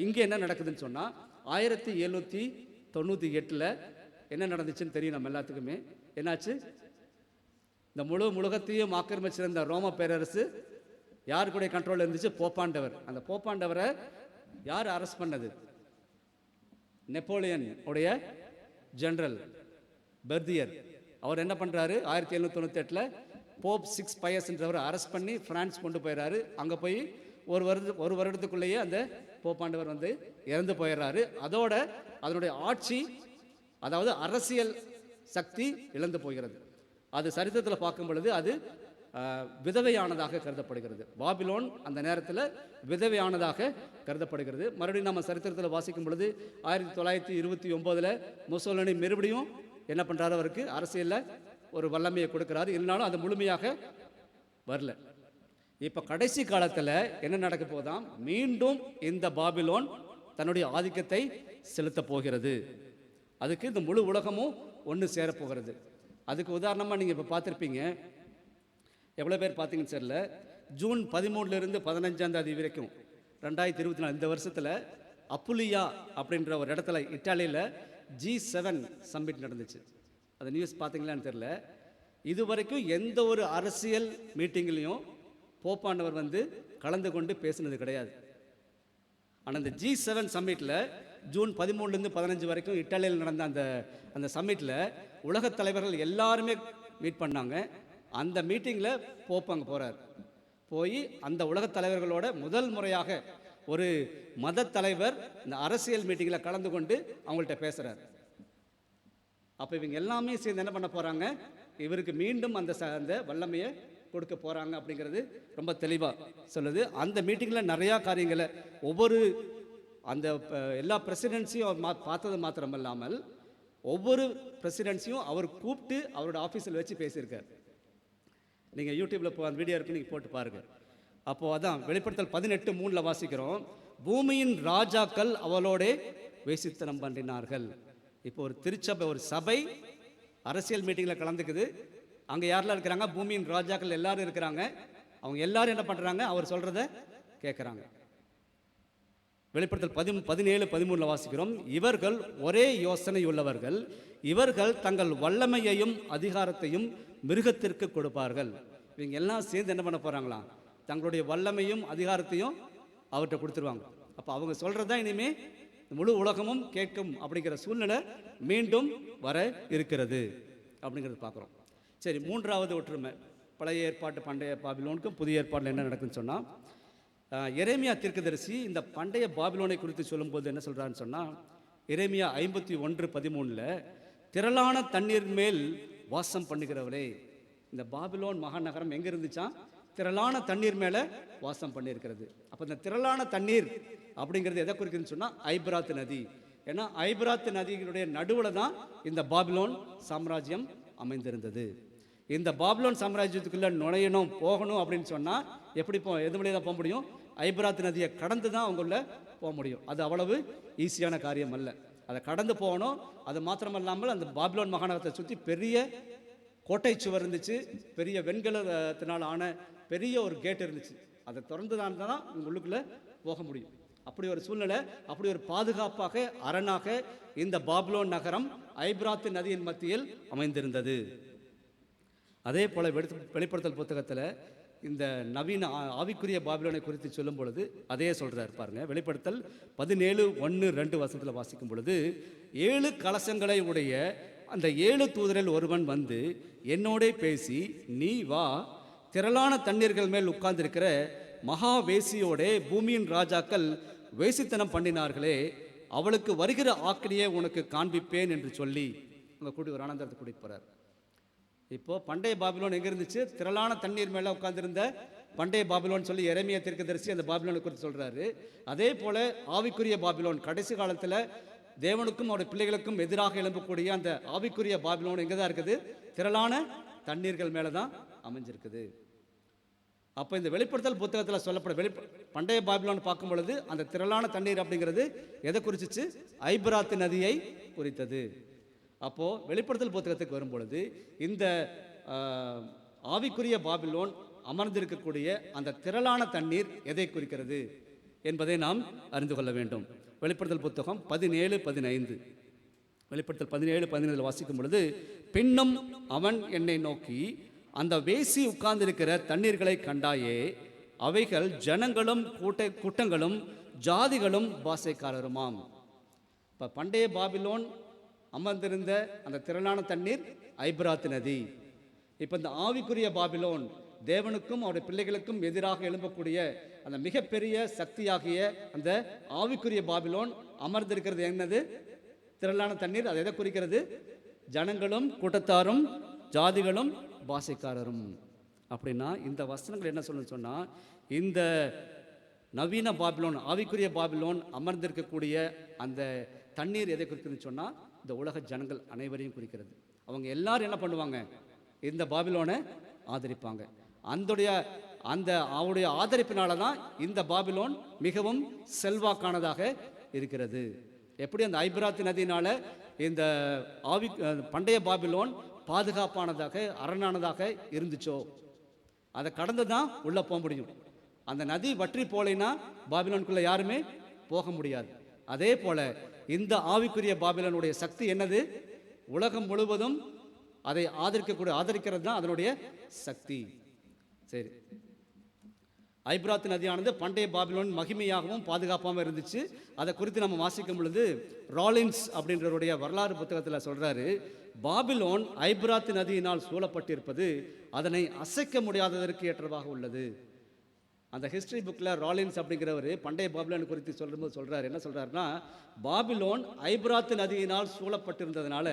இங்கே என்ன நடக்குதுன்னு சொன்னால் 1798 என்ன நடந்துச்சுன்னு தெரியும் நம்ம எல்லாத்துக்குமே. என்னாச்சு? இந்த முழு உலகத்தையும் ஆக்கிரமிச்சிருந்த ரோம பேரரசு யாருக்குடைய கண்ட்ரோல் இருந்துச்சு? போப்பாண்டவர். அந்த போப்பாண்டவரை யார் அரெஸ்ட் பண்ணது? நெப்போலியன் உடைய ஜெனரல் பெர்தியர். அவர் என்ன பண்ணுறாரு? 1798 போப் 6 பயஸ்ன்றவர் அரெஸ்ட் பண்ணி பிரான்ஸ் கொண்டு போயிடறாரு. அங்கே போய் ஒரு வருடத்துக்குள்ளேயே அந்த போப்பாண்டவர் வந்து இறந்து போயிடுறாரு. அதோட அதனுடைய ஆட்சி, அதாவது அரசியல் சக்தி இழந்து போகிறது. அது சரித்திரத்தில் பார்க்கும் பொழுது அது விதவையானதாக கருதப்படுகிறது. பாபிலோன் அந்த நேரத்தில் விதவையானதாக கருதப்படுகிறது. மறுபடியும் நம்ம சரித்திரத்தில் வாசிக்கும் பொழுது 1929 முசோலினி மறுபடியும் என்ன பண்ணுறாரு? அவருக்கு அரசியலில் ஒரு வல்லமையை கொடுக்குறாரு. இருந்தாலும் அது முழுமையாக வரல. இப்போ கடைசி காலத்தில் என்ன நடக்க போதாம்? மீண்டும் இந்த பாபிலோன் தன்னுடைய ஆதிக்கத்தை செலுத்த போகிறது. அதுக்கு இந்த முழு உலகமும் ஒன்று சேரப்போகிறது. அதுக்கு உதாரணமாக நீங்கள் இப்போ பார்த்துருப்பீங்க, எவ்வளோ பேர் பார்த்தீங்கன்னு தெரியல, ஜூன் 13 15 வரைக்கும் 2024 இந்த வருஷத்தில் அப்புலியா அப்படின்ற ஒரு இடத்துல இட்டாலியில் G7 சம்மிட் நடந்துச்சு. அது நியூஸ் பார்த்தீங்களான்னு தெரியல. இது வரைக்கும் எந்த ஒரு அரசியல் மீட்டிங்லையும் போப்பாண்டவர் வந்து கலந்து கொண்டு பேசினது கிடையாது. ஆனால் இந்த G7 சம்மிட்டில் ஜூன் 13 15 வரைக்கும் இட்டாலியில் நடந்த அந்த சம்மிட்டில் உலகத் தலைவர்கள் எல்லாருமே மீட் பண்ணாங்க. அந்த மீட்டிங்கில் போப் அங்கே போகிறார். போய் அந்த உலகத் தலைவர்களோட முதல் முறையாக ஒரு மத தலைவர் இந்த அரசியல் மீட்டிங்கில் கலந்து கொண்டு அவங்கள்ட்ட பேசுகிறார். அப்போ இவங்க எல்லாமே சேர்ந்து என்ன பண்ண போகிறாங்க? இவருக்கு மீண்டும் அந்த வல்லமையை கொடுக்க போகிறாங்க அப்படிங்கிறது ரொம்ப தெளிவாக சொல்லுது. அந்த மீட்டிங்கில் நிறையா காரியங்களை ஒவ்வொரு அந்த எல்லா பிரசிடென்சியும் அவர் பார்த்தது மாத்திரம் இல்லாமல் ஒவ்வொரு பிரசிடென்சியும் அவர் கூப்பிட்டு அவரோட ஆஃபீஸில் வச்சு பேசியிருக்கார். நீங்கள் யூடியூப்பில் அந்த வீடியோ இருக்கு, நீங்கள் போட்டு பாருங்கள். அப்போது அதான் வெளிப்படுத்தல் 18:3 வாசிக்கிறோம், பூமியின் ராஜாக்கள் அவளோட வேசித்தனம் பண்ணினார்கள். இப்போ ஒரு திருச்சபை, ஒரு சபை அரசியல் மீட்டிங்கில் கலந்துக்குது. அங்கே யாரெல்லாம் இருக்கிறாங்க? பூமியின் ராஜாக்கள் எல்லாரும் இருக்கிறாங்க. அவங்க எல்லாரும் என்ன பண்ணுறாங்க? அவர் சொல்கிறத கேட்குறாங்க. வெளிப்படுத்தல் 17:13 வாசிக்கிறோம், இவர்கள் ஒரே யோசனை உள்ளவர்கள், இவர்கள் தங்கள் வல்லமையையும் அதிகாரத்தையும் மிருகத்திற்கு கொடுப்பார்கள். இவங்க எல்லாம் சேர்ந்து என்ன பண்ண போகிறாங்களா? தங்களுடைய வல்லமையும் அதிகாரத்தையும் அவர்கிட்ட கொடுத்துருவாங்க. அப்போ அவங்க சொல்கிறது தான் இனிமேல் முழு உலகமும் கேட்கும் அப்படிங்கிற சூழ்நிலை மீண்டும் வர இருக்கிறது அப்படிங்கிறது பார்க்குறோம். சரி, மூன்றாவது ஒற்றுமை, பழைய ஏற்பாட்டு பண்டைய பாபிலோனுக்கும் புதிய ஏற்பாட்டில் என்ன நடக்குன்னு சொன்னால், எரேமியா தீர்க்கதரிசி இந்த பண்டைய பாபிலோனை குறித்து சொல்லும்போது என்ன சொல்கிறான்னு சொன்னால், எரேமியா 51:13 திரளான தண்ணீர் மேல் வாசம் பண்ணுகிறவரே. இந்த பாபிலோன் மகாநகரம் எங்கே இருந்துச்சான்? திரளான தண்ணீர் மேலே வாசம் பண்ணியிருக்கிறது. அப்போ இந்த திரளான தண்ணீர் அப்படிங்கிறது எதை குறிக்குதுன்னு சொன்னால் ஐபிராத் நதி. ஏன்னா ஐபிராத் நதியினுடைய நடுவில் தான் இந்த பாபிலோன் சாம்ராஜ்யம் அமைந்திருந்தது. இந்த பாபிலோன் சாம்ராஜ்யத்துக்குள்ளே நுழையணும், போகணும் அப்படின்னு சொன்னால் எப்படி எது வழியாக தான் போக முடியும்? ஐபிராத் நதியை கடந்து தான் அவங்கள போக முடியும். அது அவ்வளவு ஈஸியான காரியம் அல்ல. அதை கடந்து போகணும். அது மாத்திரமல்லாமல் அந்த பாபிலோன் மாகாணத்தை சுற்றி பெரிய கோட்டை சுவர் இருந்துச்சு, பெரிய வெண்கலத்தினால் ஆன பெரிய ஒரு கேட் இருந்துச்சு. அதை திறந்து தான் உள்ளுக்குள்ளே போக முடியும். அப்படி ஒரு சூழ்நிலை, அப்படி ஒரு பாதுகாப்பாக அரணாக இந்த பாபிலோன் நகரம் ஐபிராத் நதியின் மத்தியில் அமைந்திருந்தது. அதே போல் வெளிப்படுத்தல் புத்தகத்தில் இந்த நவீன ஆவிக்குரிய பாபிலோனை குறித்து சொல்லும் பொழுது அதே சொல்கிறார் பாருங்க. வெளிப்படுத்தல் 17:1-2 வாசிக்கும் பொழுது, 7 கலசங்களை உடைய அந்த 7 தூதரில் ஒருவன் வந்து என்னோட பேசி, நீ வா, திரளான தண்ணீர்கள் மேல் உட்கார்ந்திருக்கிற மகா வேசியோட பூமியின் ராஜாக்கள் வேசித்தனம் பண்ணினார்களே, அவளுக்கு வருகிற ஆக்கினியை உனக்கு காண்பிப்பேன் என்று சொல்லி அங்கே கூட்டி ஒரு ஆனந்தத்தை கூட்டிட்டு போறார். இப்போ பண்டைய பாபிலோன் எங்க இருந்துச்சு? திரளான தண்ணீர் மேல உட்கார்ந்திருந்த பண்டைய பாபிலோன் சொல்லி எரேமியா தீர்க்கதரிசி அந்த பாபிலோனை குறித்து சொல்றாரு. அதே போல ஆவிக்குரிய பாபிலோன் கடைசி காலத்தில் தேவனுக்கும் அவருடைய பிள்ளைகளுக்கும் எதிராக எழும்பக்கூடிய அந்த ஆவிக்குரிய பாபிலோன் எங்கே தான் இருக்குது? திரளான தண்ணீர்கள் மேலே தான் அமைஞ்சிருக்குது. அப்போ இந்த வெளிப்படுத்தல் புத்தகத்தில் சொல்லப்பட பண்டைய பாபிலோன் பார்க்கும் பொழுது அந்த திரளான தண்ணீர் அப்படிங்கிறது எதை குறிச்சிச்சு? ஐபிராத் நதியை குறித்தது. அப்போது வெளிப்படுத்தல் புத்தகத்துக்கு வரும் பொழுது இந்த ஆவிக்குரிய பாபிலோன் அமர்ந்திருக்கக்கூடிய அந்த திரளான தண்ணீர் எதை குறிக்கிறது என்பதை நாம் அறிந்து கொள்ள வேண்டும். வெளிப்படுத்தல் புத்தகம் 17:15 வெளிப்படுத்தல் 17:17 வாசிக்கும் பொழுது, பின்னும் அவன் என்னை நோக்கி, அந்த வேசி உட்கார்ந்திருக்கிற தண்ணீர்களை கண்டாயே, அவைகள் ஜனங்களும் கூட்டங்களும் ஜாதிகளும் பாசைக்காரருமாம். இப்போ பண்டைய பாபிலோன் அமர்ந்திருந்த அந்த திரளான தண்ணீர் ஐபிராத்து நதி. இப்போ இந்த ஆவிக்குரிய பாபிலோன், தேவனுக்கும் அவருடைய பிள்ளைகளுக்கும் எதிராக எழும்பக்கூடிய அந்த மிகப்பெரிய சக்தியாகிய அந்த ஆவிக்குரிய பாபிலோன் அமர்ந்திருக்கிறது என்னது? திரளான தண்ணீர். அது எதை குறிக்கிறது? ஜனங்களும் கூட்டத்தாரும் ஜாதிகளும் பாசைக்காரரும். அப்படின்னா இந்த வசனங்கள் என்ன சொல்லணும்னு சொன்னால், இந்த நவீன பாபிலோன், ஆவிக்குரிய பாபிலோன் அமர்ந்திருக்கக்கூடிய அந்த தண்ணீர் எதை குறிக்குதுன்னு சொன்னால், இந்த உலக ஜனங்கள் அனைவரையும் குறிக்கிறது. அவங்க எல்லாரும் என்ன பண்ணுவாங்க? இந்த பாபிலோனை ஆதரிப்பாங்க. அந்த அவருடைய ஆதரிப்பினால தான் இந்த பாபிலோன் மிகவும் செல்வாக்கானதாக இருக்கிறது. எப்படி அந்த ஐபிராத்து நதியினால இந்த பண்டைய பாபிலோன் பாதுகாப்பானதாக அரணானதாக இருந்துச்சோ, அதை கடந்து தான் உள்ளே போக முடியும். அந்த நதி வற்றி போலைன்னா பாபிலோனுக்குள்ளே யாருமே போக முடியாது. அதே போல இந்த ஆவிக்குரிய பாபிலோனுடைய சக்தி என்னது? உலகம் முழுவதும் அதை ஆதரிக்கிறது தான் அதனுடைய சக்தி. சரி, ஐபிராத்து நதியானது பண்டைய பாபிலோன் மகிமையாகவும் பாதுகாப்பாகவும் இருந்துச்சு. அதை குறித்து நம்ம வாசிக்கும் பொழுது, ராலின்ஸ் அப்படின்றவருடைய வரலாறு புத்தகத்தில் சொல்றாரு, பாபிலோன் ஐபிராத்து நதியினால் சூழப்பட்டிருப்பது அதனை அசைக்க முடியாததற்கு ஏற்றவாக உள்ளது. அந்த ஹிஸ்டரி புக்கில் ராலின்ஸ் அப்படிங்கிறவர் பண்டைய பாபிலோன் குறித்து சொல்லும்போது சொல்றாரு, என்ன சொல்றாருன்னா, பாபிலோன் ஐபிராத்து நதியினால் சூழப்பட்டிருந்ததுனால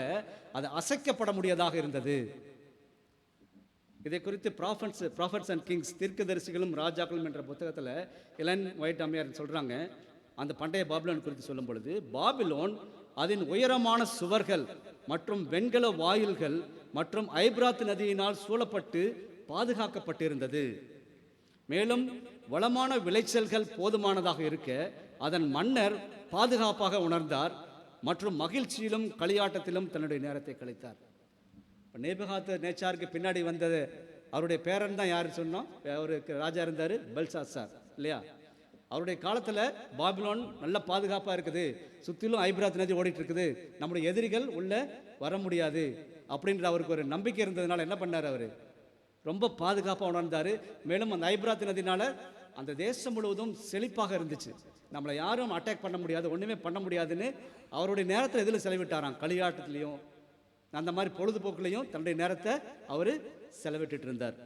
அது அசைக்கப்பட முடியாதாக இருந்தது. இதை குறித்து ப்ராஃபட்ஸ் அண்ட் கிங்ஸ், தீர்க்கதரிசிகளும் ராஜாக்களும் என்ற புத்தகத்தில் எலன் ஒயிட் அம்மையார் சொல்கிறாங்க, அந்த பண்டைய பாபிலோன் குறித்து சொல்லும் பொழுது, பாபிலோன் அதன் உயரமான சுவர்கள் மற்றும் வெண்கல வாயில்கள் மற்றும் ஐபிராத்து நதியினால் சூழப்பட்டு பாதுகாக்கப்பட்டிருந்தது. மேலும் வளமான விளைச்சல்கள் போதுமானதாக இருக்க அதன் மன்னர் பாதுகாப்பாக உணர்ந்தார் மற்றும் மகிழ்ச்சியிலும் களியாட்டத்திலும் தன்னுடைய நேரத்தை கழித்தார். நேபுகாத் நேச்சாருக்கு பின்னாடி வந்தது அவருடைய பேரன் தான் யார் சொன்னோம்? அவருக்கு ராஜா இருந்தார், பெல்சாத்சார் இல்லையா? அவருடைய காலத்தில் பாபிலோன் நல்ல பாதுகாப்பாக இருக்குது, சுற்றிலும் ஐபிராத் நதி ஓடிட்டு இருக்குது, நம்முடைய எதிரிகள் உள்ள வர முடியாது அப்படின்ற அவருக்கு ஒரு நம்பிக்கை இருந்ததுனால என்ன பண்ணார்? அவர் ரொம்ப பாதுகாப்பாக உணர்ந்தார். மேலும் அந்த ஐபிராத் நதினால அந்த தேசம் முழுவதும் செழிப்பாக இருந்துச்சு. நம்மளை யாரும் அட்டாக் பண்ண முடியாது, ஒன்றுமே பண்ண முடியாதுன்னு அவருடைய நேரத்தில் எதில் செலவிட்டாராம்? களியாட்டத்துலேயும் அந்த மாதிரி பொழுதுபோக்குலையும் தன்னுடைய நேரத்தை அவர் செலவிட்டு இருந்தார்.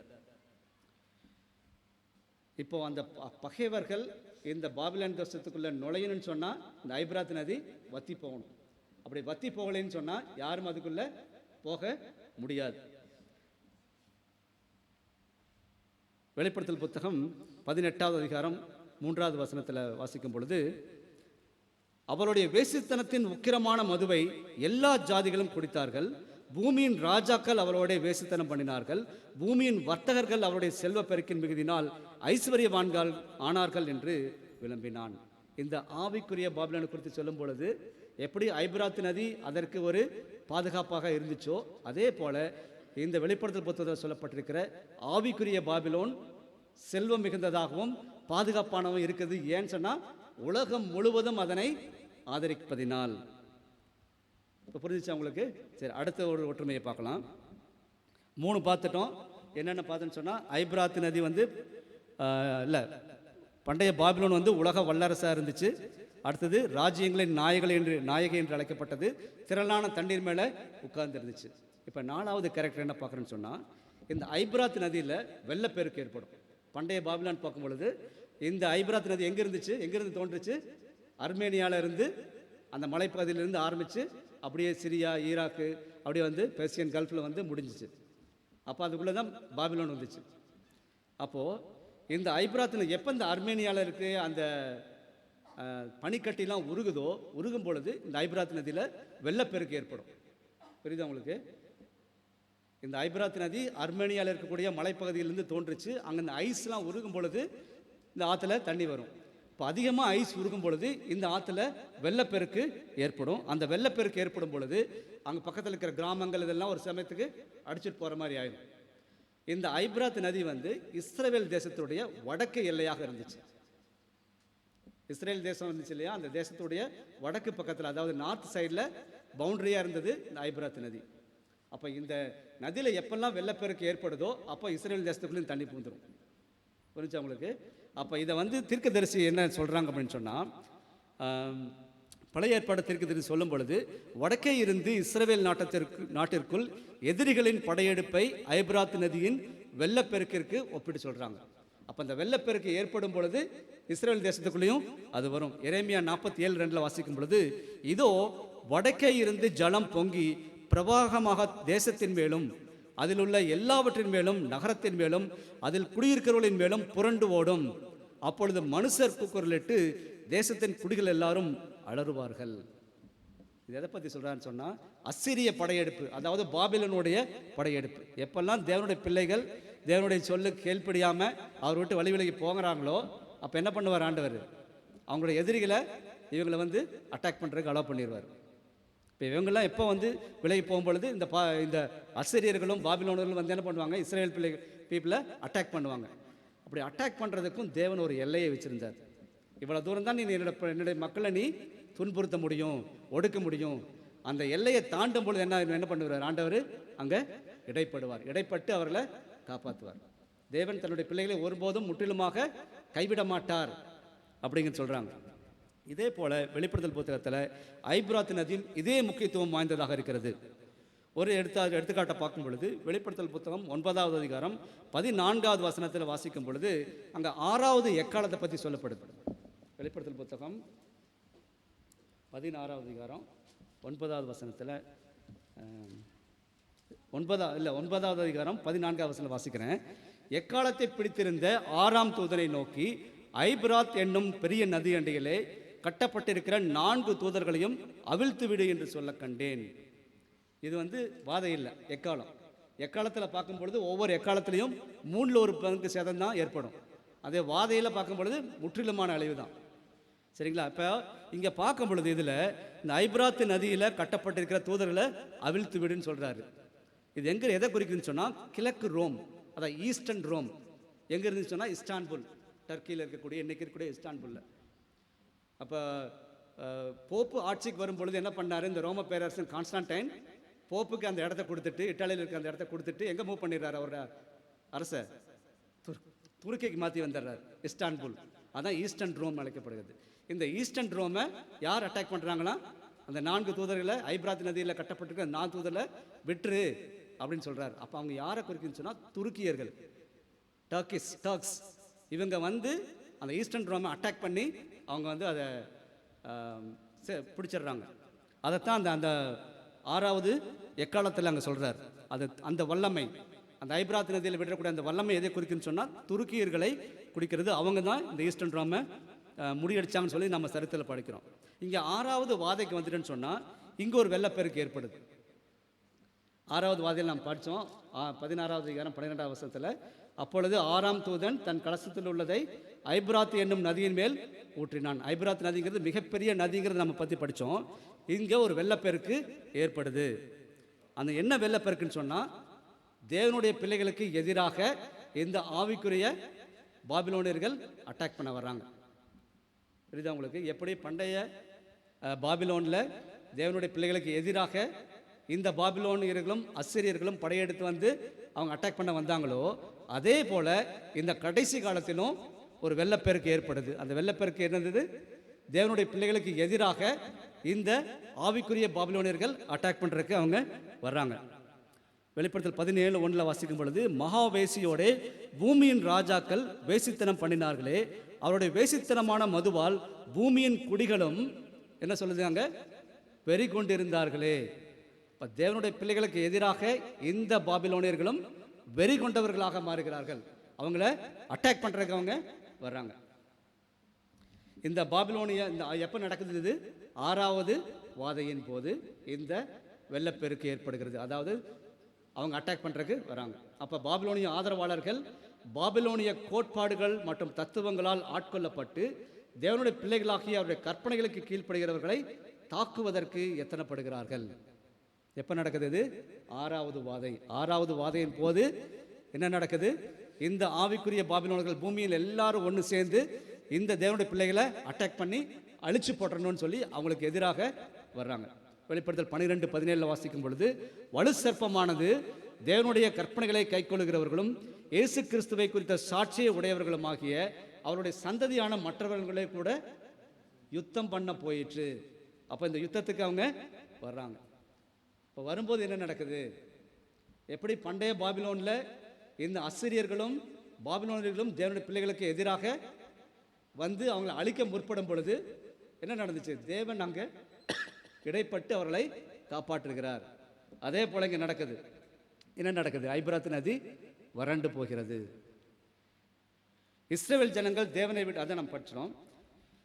இப்போ அந்த பகைவர்கள் இந்த பாபிலோன் தேசத்துக்குள்ள நுழையணும்னு சொன்னால் இந்த ஐபிராத் நதி வத்தி போகணும். அப்படி வத்தி போகலைன்னு சொன்னால் யாரும் அதுக்குள்ள போக முடியாது. வெளிப்படுத்தல் புத்தகம் 18வது அதிகாரம் 3வது வசனத்தில் வாசிக்கும் பொழுது, அவருடைய வேசித்தனத்தின் உக்கிரமான மதுவை எல்லா ஜாதிகளும் குடித்தார்கள். பூமியின் ராஜாக்கள் அவரோட வேசித்தனம் பண்ணினார்கள். பூமியின் வர்த்தகர்கள் அவருடைய செல்வ பெருக்கின் மிகுதினால் ஐஸ்வர்யவான்கள் ஆனார்கள் என்று விளம்பினான். இந்த ஆவிக்குரிய பாபிலோனை குறித்து சொல்லும் பொழுது எப்படி ஐபிராத்து நதி அதற்கு ஒரு பாதுகாப்பாக இருந்துச்சோ, அதே போல இந்த வெளிப்படுத்தல் புத்தகத்தில் சொல்லப்பட்டிருக்கிற ஆவிக்குரிய பாபிலோன் செல்வம் மிகுந்ததாகவும் பாதுகாப்பானவும் இருக்குது. ஏன்னு சொன்னால் உலகம் முழுவதும் அதனை ஆதரிப்பதினால். இப்போ புரிஞ்சிச்சா உங்களுக்கு? சரி, அடுத்த ஒரு ஒற்றுமையை பார்க்கலாம். 3 பார்த்துட்டோம். என்னென்ன பார்த்துன்னு சொன்னால், ஐபிராத்து நதி இல்லை, பண்டைய பாபிலோன் உலக வல்லரசாக இருந்துச்சு. அடுத்தது ராஜ்யங்களின் நாயகி என்று அழைக்கப்பட்டது. திரளான தண்ணீர் மேலே உட்கார்ந்து இருந்துச்சு. இப்போ 4வது கேரக்டர் என்ன பார்க்குறேன்னு சொன்னால், இந்த ஐபிராத்து நதியில் வெள்ளப்பெருக்கு ஏற்படும். பண்டைய பாபிலோன் பார்க்கும் பொழுது இந்த ஐபிராத்து நதி எங்கே இருந்துச்சு? எங்கேருந்து தோன்றுச்சு? அர்மேனியாவில் இருந்து அந்த மலைப்பகுதியிலிருந்து ஆரம்பித்து அப்படியே சிரியா, ஈராக்கு, அப்படியே பெர்சியன் கல்ஃபில் முடிஞ்சிச்சு. அப்போ அதுக்குள்ளே தான் பாபிலோன் வந்துச்சு. அப்போது இந்த ஐபிராத்து நதி எப்போ இந்த அர்மேனியாவில் இருக்குது அந்த பனிக்கட்டிலாம் உருகும் பொழுது இந்த ஐபிராத்து நதியில் வெள்ளப்பெருக்கு ஏற்படும். புரியுதா உங்களுக்கு? இந்த ஐபிராத்து நதி அர்மேனியாவில் இருக்கக்கூடிய மலைப்பகுதியிலிருந்து தோன்றுச்சு. அங்கே இந்த ஐஸ்லாம் உருகும் பொழுது இந்த ஆற்றுல தண்ணி வரும். இப்போ அதிகமாக ஐஸ் உருகும் பொழுது இந்த ஆற்றுல வெள்ளப்பெருக்கு ஏற்படும். அந்த வெள்ளப்பெருக்கு ஏற்படும் பொழுது அங்கே பக்கத்தில் இருக்கிற கிராமங்கள் இதெல்லாம் ஒரு சமயத்துக்கு அடிச்சுட்டு போகிற மாதிரி ஆயிடும். இந்த ஐபிராத்து நதி இஸ்ரேல் தேசத்துடைய வடக்கு எல்லையாக இருந்துச்சு. இஸ்ரேல் தேசம் இருந்துச்சு இல்லையா? அந்த தேசத்துடைய வடக்கு பக்கத்தில், அதாவது நார்த் சைடில் பவுண்டரியாக இருந்தது இந்த ஐபிராத் நதி. அப்போ இந்த நதியில் எப்பெல்லாம் வெள்ளப்பெருக்கு ஏற்படுதோ அப்போ இஸ்ரேல் தேசத்துக்குள்ளேயும் தண்ணி பூந்துடும். புரிஞ்சா உங்களுக்கு? அப்போ இதை தீர்க்கதரிசி என்ன சொல்கிறாங்க அப்படின்னு சொன்னால், பழைய ஏற்பாடு தீர்க்கதரிசி சொல்லும் பொழுது வடக்கே இருந்து இஸ்ரவேல் நாட்டிற்குள் எதிரிகளின் படையெடுப்பை ஐபிராத் நதியின் வெள்ளப்பெருக்கிற்கு ஒப்பிட்டு சொல்கிறாங்க. அப்போ அந்த வெள்ளப்பெருக்கு ஏற்படும் பொழுது இஸ்ரேல் தேசத்துக்குள்ளேயும் அது வரும். எரேமியா 47:2 வாசிக்கும் பொழுது, இதோ வடக்கே இருந்து ஜலம் பொங்கி பிரவாகமாக தேசத்தின் மேலும் அதில் உள்ள எல்லாவற்றின் மேலும் நகரத்தின் மேலும் அதில் குடியிருக்கிறவர்களின் மேலும் புரண்டு ஓடும். அப்பொழுது மனுஷர் கூக்குரலிட்டு தேசத்தின் குடிகள் எல்லாரும் அலறுவார்கள். இது எதை பற்றி சொல்கிறான்னு சொன்னால், அசிரிய படையெடுப்பு, அதாவது பாபிலோனுடைய படையெடுப்பு. எப்பெல்லாம் தேவனுடைய பிள்ளைகள் தேவனுடைய சொல்லு கேள்விப்படியாமல் அவர் விட்டு வழி விலகி போகிறாங்களோ அப்போ என்ன பண்ணுவார் ஆண்டவர்? அவங்களுடைய எதிரிகளை இவங்களை அட்டாக் பண்ணுறதுக்கு அலோவ் பண்ணிடுவார். இப்போ இவங்கெல்லாம் எப்போ விலகி போகும்பொழுது இந்த அசிரியர்களும் பாபிலோனர்களும் என்ன பண்ணுவாங்க? இஸ்ரேல் பீப்புளை அட்டாக் பண்ணுவாங்க. அப்படி அட்டாக் பண்ணுறதுக்கும் தேவன் ஒரு எல்லையை வச்சுருந்தார். இவ்வளோ தூரம் தான் நீ என்னுடைய மக்களை நீ துன்புறுத்த முடியும், ஒடுக்க முடியும். அந்த எல்லையை தாண்டும் பொழுது என்ன பண்ணுவார் ஆண்டவர்? அங்கே இடைப்படுவார். இடைப்பட்டு அவர்களை காப்பாற்றுவார். தேவன் தன்னுடைய பிள்ளைகளை ஒருபோதும் முற்றிலுமாக கைவிட மாட்டார் அப்படிங்கிற சொல்கிறாங்க. இதே போல் வெளிப்படுத்தல் புத்தகத்தில் ஐபிராத் நதியும் இதே முக்கியத்துவம் வாய்ந்ததாக இருக்கிறது. ஒரு எடுத்துக்காட்டை பார்க்கும் பொழுது வெளிப்படுத்தல் புத்தகம் 9வது அதிகாரம் 14வது வசனத்தில் வாசிக்கும் பொழுது அங்கே 6வது எக்காலத்தை பற்றி சொல்லப்படுது. வெளிப்படுத்தல் புத்தகம் 16வது அதிகாரம் 9வது வசனத்தில் 9வது அதிகாரம் 14வது வசனத்தில் வாசிக்கிறேன். எக்காலத்தை பிடித்திருந்த 6ஆம் தூதனை நோக்கி, ஐபிராத் என்னும் பெரிய நதி அண்டையிலே கட்டப்பட்டிருக்கிற 4 தூதர்களையும் அவிழ்த்து விடு என்று சொல்ல கண்டேன். இது வாதை இல்லை, எக்காலம். எக்காலத்தில் பார்க்கும் பொழுது ஒவ்வொரு எக்காலத்திலையும் 3/4 சேதம் தான் ஏற்படும். அதே வாதையில் பார்க்கும் பொழுது முற்றிலுமான அழிவு தான். சரிங்களா? இப்போ இங்கே பார்க்கும் பொழுது இதில் இந்த ஐபிராத் நதியில் கட்டப்பட்டிருக்கிற தூதர்களை அவிழ்த்து விடுன்னு சொல்கிறாரு. இது எதை குறிக்குதுன்னு சொன்னால், கிழக்கு ரோம், அதான் ஈஸ்டர்ன் ரோம். எங்கே இருந்துன்னு சொன்னால் இஸ்தான்புல், டர்க்கியில் இருக்கக்கூடிய, இன்னைக்கு இருக்கக்கூடிய இஸ்தான்புல்ல. அப்போ போப்பு ஆட்சிக்கு வரும் பொழுது என்ன பண்ணார்? இந்த ரோம பேரரசன் கான்ஸ்டான்டைன் போப்புக்கு அந்த இடத்த கொடுத்துட்டு, இட்டாலியில் இருக்க அந்த இடத்த கொடுத்துட்டு எங்கே மூவ் பண்ணிடுறாரு? அவரோட அரசை துருக்கிக்கு மாற்றி வந்துடுறார், இஸ்தான்புல். அதான் ஈஸ்டர்ன் ரோம் அழைக்கப்படுகிறது. இந்த ஈஸ்டர்ன் ரோமை யார் அட்டாக் பண்ணுறாங்களா? அந்த 4 தூதர்களை, ஐபிராத் நதியில் கட்டப்பட்டிருக்க 4 தூதர்களை விட்டுரு அப்படின்னு சொல்கிறார். அப்போ அவங்க யாரை குறிக்குன்னு சொன்னால் துருக்கியர்கள், டர்க்ஸ். இவங்க அந்த ஈஸ்டர்ன் ரோமை அட்டாக் பண்ணி அவங்க அதை பிடிச்சிடுறாங்க. அதைத்தான் அந்த 6வது எக்காலத்தில் அங்கே சொல்கிறார். அந்த வல்லமை, அந்த ஐபிராத் நதியில் விடக்கூடிய அந்த வல்லமை எதை குறிக்குன்னு சொன்னால் துருக்கியர்களை குடிக்கிறது. அவங்க தான் இந்த ஈஸ்டர்ன் ரோமை முறியடிச்சாங்கன்னு சொல்லி நம்ம சரித்திரத்தில் படிக்கிறோம். இங்கே 6வது வாதைக்கு வந்துட்டுன்னு சொன்னால் இங்கே ஒரு வெள்ளப்பெருக்கு ஏற்படுது. 6வது வாதையில் நாம் படித்தோம் 16வது அதிகாரம் 12வது வசனத்தில். அப்பொழுது 6ஆம் தூதன் தன் கலசத்தில் உள்ளதை ஐபிராத் என்னும் நதியின் மேல் ஊற்றினான். ஐபிராத் நதிங்கிறது மிகப்பெரிய நதிங்கிறது நம்ம பற்றி படித்தோம். இங்கே ஒரு வெள்ளப்பெருக்கு ஏற்படுது. அந்த என்ன வெள்ளப்பெருக்குன்னு சொன்னால், தேவனுடைய பிள்ளைகளுக்கு எதிராக இந்த ஆவிக்குரிய பாபிலோனியர்கள் அட்டாக் பண்ண வர்றாங்க. புரியுதா உங்களுக்கு? எப்படி பண்டைய பாபிலோனில் தேவனுடைய பிள்ளைகளுக்கு எதிராக இந்த பாபிலோனியர்களும் அசிரியர்களும் படையெடுத்து அவங்க அட்டாக் பண்ண வந்தாங்களோ, அதே போல் இந்த கடைசி காலத்திலும் ஒரு வெள்ளப்பெருக்கு ஏற்படுது. அந்த வெள்ளப்பெருக்கு என்னது? தேவனுடைய பிள்ளைகளுக்கு எதிராக இந்த ஆவிக்குரிய பாபிலோனியர்கள் அட்டாக் பண்ணுறதுக்கு அவங்க வர்றாங்க. வெளிப்படுத்தல் 17:1 வாசிக்கும் பொழுது, மகாவேசியோட பூமியின் ராஜாக்கள் வேசித்தனம் பண்ணினார்களே, அவருடைய வேசித்தனமான மதுவால் பூமியின் குடிகளும் என்ன சொல்லுதாங்க? வெறி கொண்டிருந்தார்களே. இப்போ தேவனுடைய பிள்ளைகளுக்கு எதிராக இந்த பாபிலோனியர்களும் வெறி கொண்டவர்களாக மாறுகிறார்கள். அவங்கள அட்டாக் பண்ணுறதுக்கு அவங்க வர்றாங்க. இந்த பாபிலோனிய எப்போ நடக்குது? இது 6வது வாதையின் போது இந்த வெள்ளப்பெருக்கு ஏற்படுகிறது. அதாவது அவங்க அட்டாக் பண்ணுறதுக்கு வராங்க. அப்போ பாபிலோனிய ஆதரவாளர்கள் பாபிலோனிய கோட்பாடுகள் மற்றும் தத்துவங்களால் ஆட்கொள்ளப்பட்டு தேவனுடைய பிள்ளைகளாகிய அவருடைய கற்பனைகளுக்கு கீழ்ப்படுகிறவர்களை தாக்குவதற்கு எத்தனைப்படுகிறார்கள். எப்போ நடக்குது? இது 6வது வாதை. 6வது வாதையின் போது என்ன நடக்குது? இந்த ஆவிக்குரிய பாபிலோனியர்கள் பூமியில் எல்லாரும் ஒன்று சேர்ந்து இந்த தேவனுடைய பிள்ளைகளை அட்டாக் பண்ணி அழிச்சு போட்டணும்னு சொல்லி அவங்களுக்கு எதிராக வர்றாங்க. வெளிப்படுத்தல் 12:17 வாசிக்கும் பொழுது, வலு சர்ப்பமானது தேவனுடைய கற்பனைகளை கைக்கொள்ளுகிறவர்களும் இயேசு கிறிஸ்துவை குறித்த சாட்சியை உடையவர்களுமாகிய அவருடைய சந்ததியான மற்றவர்களே கூட யுத்தம் பண்ண போயிற்று. அப்போ இந்த யுத்தத்துக்கு அவங்க வர்றாங்க. இப்போ வரும்போது என்ன நடக்குது? எப்படி பண்டைய பாபிலோனில் இந்த அசிரியர்களும் பாபிலோனியர்களும் தேவனுடைய பிள்ளைகளுக்கு எதிராக வந்து அவங்களை அழிக்க முற்படும் பொழுது என்ன நடந்துச்சு? தேவன் அங்கே இடைப்பட்டு அவர்களை காப்பாற்றுகிறார். அதே போல இங்கே நடக்குது. என்ன நடக்குது? ஐபிராத் நதி வறண்டு போகிறது. இஸ்ரவேல் ஜனங்கள் தேவனை விட்டு, அதை நம்ம படிச்சோம்.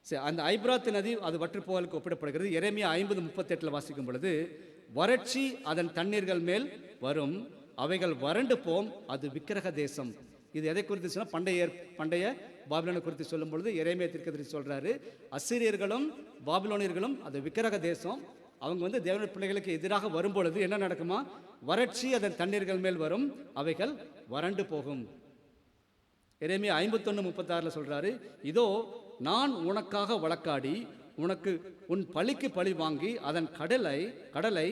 சரி, அந்த ஐபிராத் நதி அது வற்றி போகலுக்கு ஒப்பிடப்படுகிறது. எரேமியா 50:38 வாசிக்கும் பொழுது, வறட்சி அதன் தண்ணீர்கள் மேல் வரும், அவைகள் வறண்டு போம், அது விக்கிரக தேசம். இது எதை குறித்து சொன்னால் பண்டைய பாபிலோனை குறித்து சொல்லும் பொழுது எரேமியா தீர்க்கதரிசி சொல்றாரு, அசிரியர்களும் பாபிலோனியர்களும் அது விக்கிரக தேசம். அவங்க வந்து தேவனுடைய பிள்ளைகளுக்கு எதிராக வரும்பொழுது என்ன நடக்குமா? வறட்சி அதன் தண்ணீர்கள் மேல் வரும், அவைகள் வறண்டு போகும். எரேமியா 51:36 சொல்றாரு, இதோ நான் உனக்காக வழக்காடி உனக்கு உன் பழிக்கு பழி வாங்கி அதன் கடலை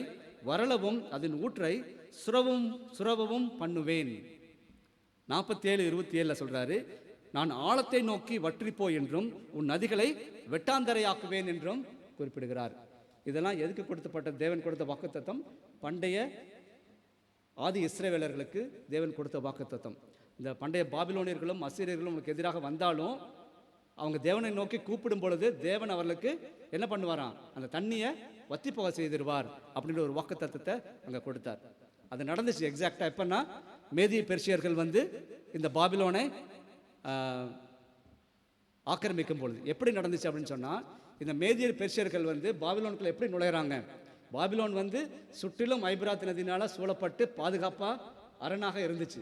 வரளவும் அதன் ஊற்றை சுரவவும் பண்ணுவேன். 47:27 சொல்றாரு, நான் ஆழத்தை நோக்கி வற்றிப்போ என்றும் உன் நதிகளை வெட்டாந்தரையாக்குவேன் என்றும் குறிப்பிடுகிறார். இதெல்லாம் எதுக்கு கொடுத்தப்பட்ட? தேவன் கொடுத்த வாக்குத்தத்தம். பண்டைய ஆதி இஸ்ரவேலர்களுக்கு தேவன் கொடுத்த வாக்குத்தத்தம். இந்த பண்டைய பாபிலோனியர்களும் அசீரியர்களும் உங்களுக்கு எதிராக வந்தாலும் அவங்க தேவனை நோக்கி கூப்பிடும் பொழுது தேவன் அவர்களுக்கு என்ன பண்ணுவாராம்? அந்த தண்ணியை வத்தி போக செய்திருவார் அப்படின்ற ஒரு வாக்குத்தத்தத்தை அங்கே கொடுத்தார். அது நடந்துச்சு எக்ஸாக்டாக. எப்பன்னா மேதிய பெர்சியர்கள் வந்து இந்த பாபிலோனை ஆக்கிரமிக்கும் பொழுது எப்படி நடந்துச்சு அப்படின்னு சொன்னால், இந்த மேதிய பெர்சியர்கள் வந்து பாபிலோனுக்குள்ள எப்படி நுழையிறாங்க? பாபிலோன் வந்து சுற்றிலும் ஐபிராத் நதியினால சூழப்பட்டு பாதுகாப்பாக அரணாக இருந்துச்சு.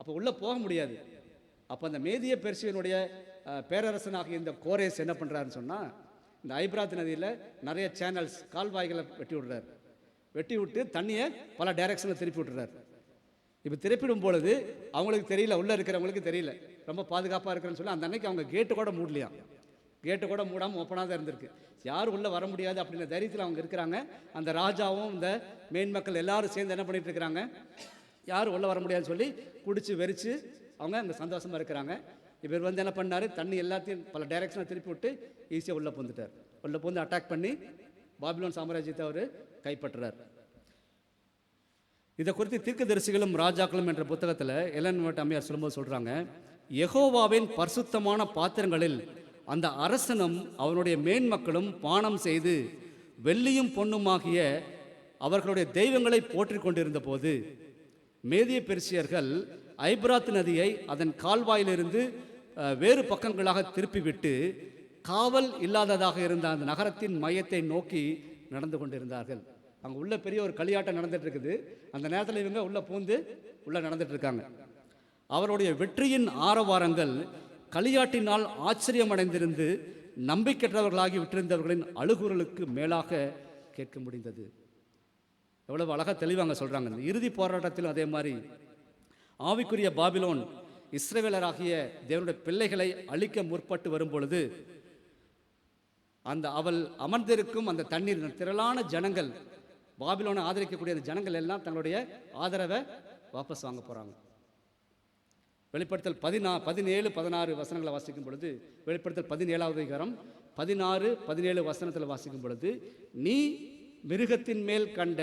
அப்போ உள்ளே போக முடியாது. அப்போ அந்த மேதிய பெர்சியனுடைய பேரரசனாக இந்த கோரேஸ் என்ன பண்ணுறாருன்னு சொன்னால், இந்த ஐபிராத் நதியில் நிறைய சேனல்ஸ், கால்வாய்களை வெட்டி விடுறாரு. வெட்டி விட்டு தண்ணியை பல டைரக்ஷனில் திருப்பி விட்டுறாரு. இப்போ திருப்பிடும் பொழுது அவங்களுக்கு தெரியல, உள்ளே இருக்கிறவங்களுக்கு தெரியல, ரொம்ப பாதுகாப்பாக இருக்கிறேன்னு சொல்லி அந்த அன்னைக்கு அவங்க கேட்டு கூட மூடலையாம். கேட்டு கூட மூடாமல் ஓப்பனாக தான் இருந்திருக்கு. யாரும் உள்ளே வர முடியாது அப்படின்ற தைரியத்தில் அவங்க இருக்கிறாங்க. அந்த ராஜாவும் இந்த மேன்மக்கள் எல்லாரும் சேர்ந்து என்ன பண்ணிட்டு இருக்கிறாங்க? யாரும் உள்ளே வர முடியாதுன்னு சொல்லி குடிச்சு வெறிச்சு அவங்க அங்கே சந்தோஷமாக இருக்கிறாங்க. இவர் வந்து என்ன பண்ணார்? தண்ணி எல்லாத்தையும் பல டைரக்ஷனில் திருப்பி விட்டு ஈஸியாக உள்ளே பூந்துட்டார். உள்ளே பூந்து அட்டாக் பண்ணி பாபிலோன் சாம்ராஜ்யத்தை அவர் கைப்பற்றுறார். இதை குறித்து தீர்க்கதரிசிகளும் ராஜாக்களும் என்ற புத்தகத்தில் எலன் ஒயிட் அம்மையார் சொல்லும்போது சொல்கிறாங்க, யெகோவாவின் பரிசுத்தமான பாத்திரங்களில் அந்த அரசனும் அவனுடைய மேன்மக்களும் பானம் செய்து வெள்ளியும் பொன்னுமாகிய அவர்களுடைய தெய்வங்களை போற்றிக் கொண்டிருந்த போது மேதிய பெர்சியர்கள் ஐபிராத் நதியை அதன் கால்வாயிலிருந்து வேறு பக்கங்களாக திருப்பிவிட்டு காவல் இல்லாததாக இருந்த அந்த நகரத்தின் மையத்தை நோக்கி நடந்து கொண்டிருந்தார்கள். அங்கே உள்ள பெரிய ஒரு களியாட்டம் நடந்துட்டு இருக்குது. அந்த நேரத்தில் இவங்க உள்ள பூந்து உள்ள நடந்துட்டு இருக்காங்க. அவருடைய வெற்றியின் ஆரவாரங்கள் களியாட்டினால் ஆச்சரியமடைந்திருந்து நம்பிக்கையற்றவர்களாகி விட்டிருந்தவர்களின் அழுகுறலுக்கு மேலாக கேட்க முடிந்தது. எவ்வளவு அழகா தெளிவாங்க சொல்றாங்க. இந்த இறுதி போராட்டத்திலும் அதே மாதிரி ஆவிக்குரிய பாபிலோன் இஸ்ரவேலராகிய தேவனுடைய பிள்ளைகளை அழிக்க முற்பட்டு வரும் பொழுது அந்த அவள் அமர்ந்திருக்கும் அந்த தண்ணீர், திரளான ஜனங்கள், பாபிலோனை ஆதரிக்கக்கூடிய அந்த ஜனங்கள் எல்லாம் தங்களுடைய ஆதரவை வாபஸ் வாங்க போறாங்க. வெளிப்படுத்தல் 17-16 வசனங்களை வாசிக்கும் பொழுது, வெளிப்படுத்தல் 17வது அதிகாரம் 16-17 வசனத்தில் வாசிக்கும் பொழுது, நீ மிருகத்தின் மேல் கண்ட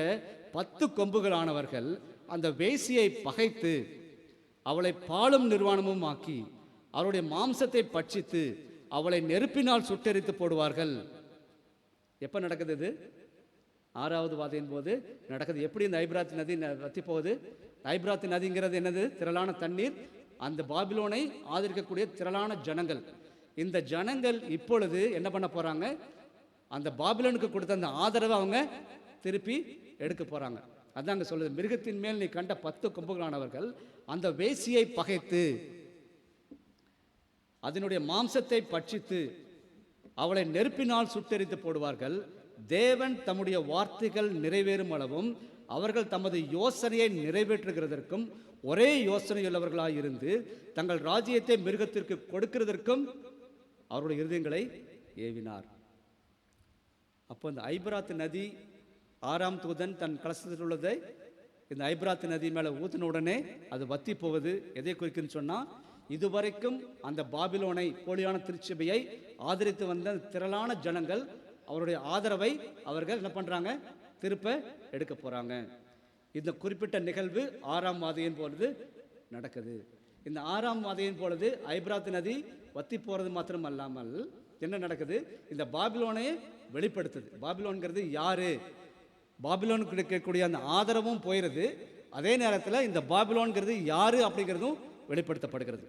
10 கொம்புகளானவர்கள் அந்த வேசியை பகைத்து அவளை பாலும் நிர்வாணமும் ஆக்கி அவருடைய மாம்சத்தை பட்சித்து அவளை நெருப்பினால் சுட்டெரித்து போடுவார்கள். எப்போ நடக்குது? இது 6வது வாதையின் போது நடக்குது. எப்படி இந்த ஐபிராத் நதி வத்தி போகுது? ஐபிராத் நதிங்கிறது என்னது? திரளான தண்ணீர், அந்த பாபிலோனை ஆதரிக்கக்கூடிய திரளான ஜனங்கள். இந்த ஜனங்கள் இப்பொழுது என்ன பண்ண போறாங்க? அந்த பாபிலோனுக்கு கொடுத்த அந்த ஆதரவை அவங்க திருப்பி எடுக்க போறாங்க. அதான் அங்க சொல்லுது, மிருகத்தின் மேல் நீ கண்ட 10 கொம்புகளானவர்கள் அந்த வேசியை பகைத்து அதனுடைய மாம்சத்தை பட்சித்து அவளை நெருப்பினால் சுட்டெரித்து போடுவார்கள். தேவன் தம்முடைய வார்த்தைகள் நிறைவேறும் அளவும் அவர்கள் தமது யோசனையை நிறைவேற்றுகிறதற்கும் ஒரே யோசனையுள்ளவர்களாக இருந்து தங்கள் ராஜ்யத்தை மிருகத்திற்கு கொடுக்கிறதற்கும் அவருடைய இருதயங்களை ஏவினார். அப்போ இந்த ஐபிராத் நதி ஆறாம் தூதன் தன் கலசத்தில் உள்ளதை இந்த ஐபிராத்து நதி மேலே ஊற்றின உடனே அது வத்தி போவது எதை குறிக்குன்னு சொன்னால், இதுவரைக்கும் அந்த பாபிலோனை போலியான திருச்சபையை ஆதரித்து வந்த திரளான ஜனங்கள் அவருடைய ஆதரவை அவர்கள் என்ன பண்ணுறாங்க, திருப்ப எடுக்க போகிறாங்க. இந்த குறிப்பிட்ட நிகழ்வு 6ஆம் வாதையின் பொழுது நடக்குது. இந்த 6ஆம் வாதையின் பொழுது ஐபிராத்து நதி வத்தி போகிறது மாத்திரம் அல்லாமல் என்ன நடக்குது, இந்த பாபிலோனையே வெளிப்படுத்துது. பாபிலோன்கிறது யாரு, பாபிலோனுக்கு இருக்கக்கூடிய அந்த ஆதரவும் போயிடுது. அதே நேரத்தில் இந்த பாபிலோன்கிறது யாரு அப்படிங்கிறதும் வெளிப்படுத்தப்படுகிறது.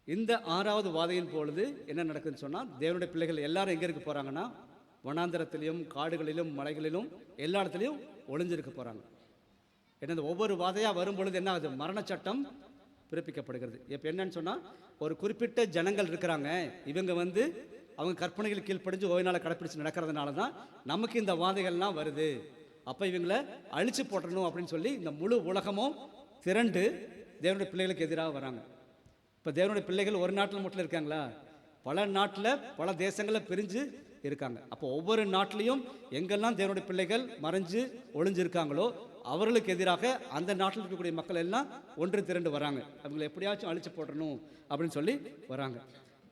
இந்த 6வது வாதையின் பொழுது என்ன நடக்குதுன்னு சொன்னால், தேவனுடைய பிள்ளைகள் எல்லாரும் எங்கே இருக்க போகிறாங்கன்னா, வனாந்தரத்திலையும் காடுகளிலும் மலைகளிலும் எல்லா இடத்துலையும் ஒளிஞ்சிருக்க போகிறாங்க. ஏன்னா இந்த ஒவ்வொரு வாதையாக வரும் பொழுது என்ன ஆகுது, மரண சட்டம் பிறப்பிக்கப்படுகிறது. இப்போ என்னன்னு சொன்னால், ஒரு குறிப்பிட்ட ஜனங்கள் இருக்கிறாங்க, இவங்க அவங்க கற்பனைகள் கீழ்ப்படிஞ்சு ஓய்வு நாளை கடைப்பிடிச்சு நடக்கிறதுனால தான் நமக்கு இந்த வாதைகள்லாம் வருது. அப்போ இவங்களை அழிச்சு போட்டணும் அப்படின்னு சொல்லி இந்த முழு உலகமும் திரண்டு தேவனுடைய பிள்ளைகளுக்கு எதிராக வராங்க. இப்போ தேவனுடைய பிள்ளைகள் ஒரு நாட்டில் மட்டும் இருக்காங்களா, பல நாட்டில் பல தேசங்களில் பிரிஞ்சு இருக்காங்க. அப்போ ஒவ்வொரு நாட்டிலையும் எங்கெல்லாம் தேவனுடைய பிள்ளைகள் மறைஞ்சு ஒளிஞ்சிருக்காங்களோ அவர்களுக்கு எதிராக அந்த நாட்டில் இருக்கக்கூடிய மக்கள் எல்லாம் ஒன்று திரண்டு வராங்க. அவங்களை எப்படியாச்சும் அழிச்சு போடணும் அப்படின்னு சொல்லி வராங்க.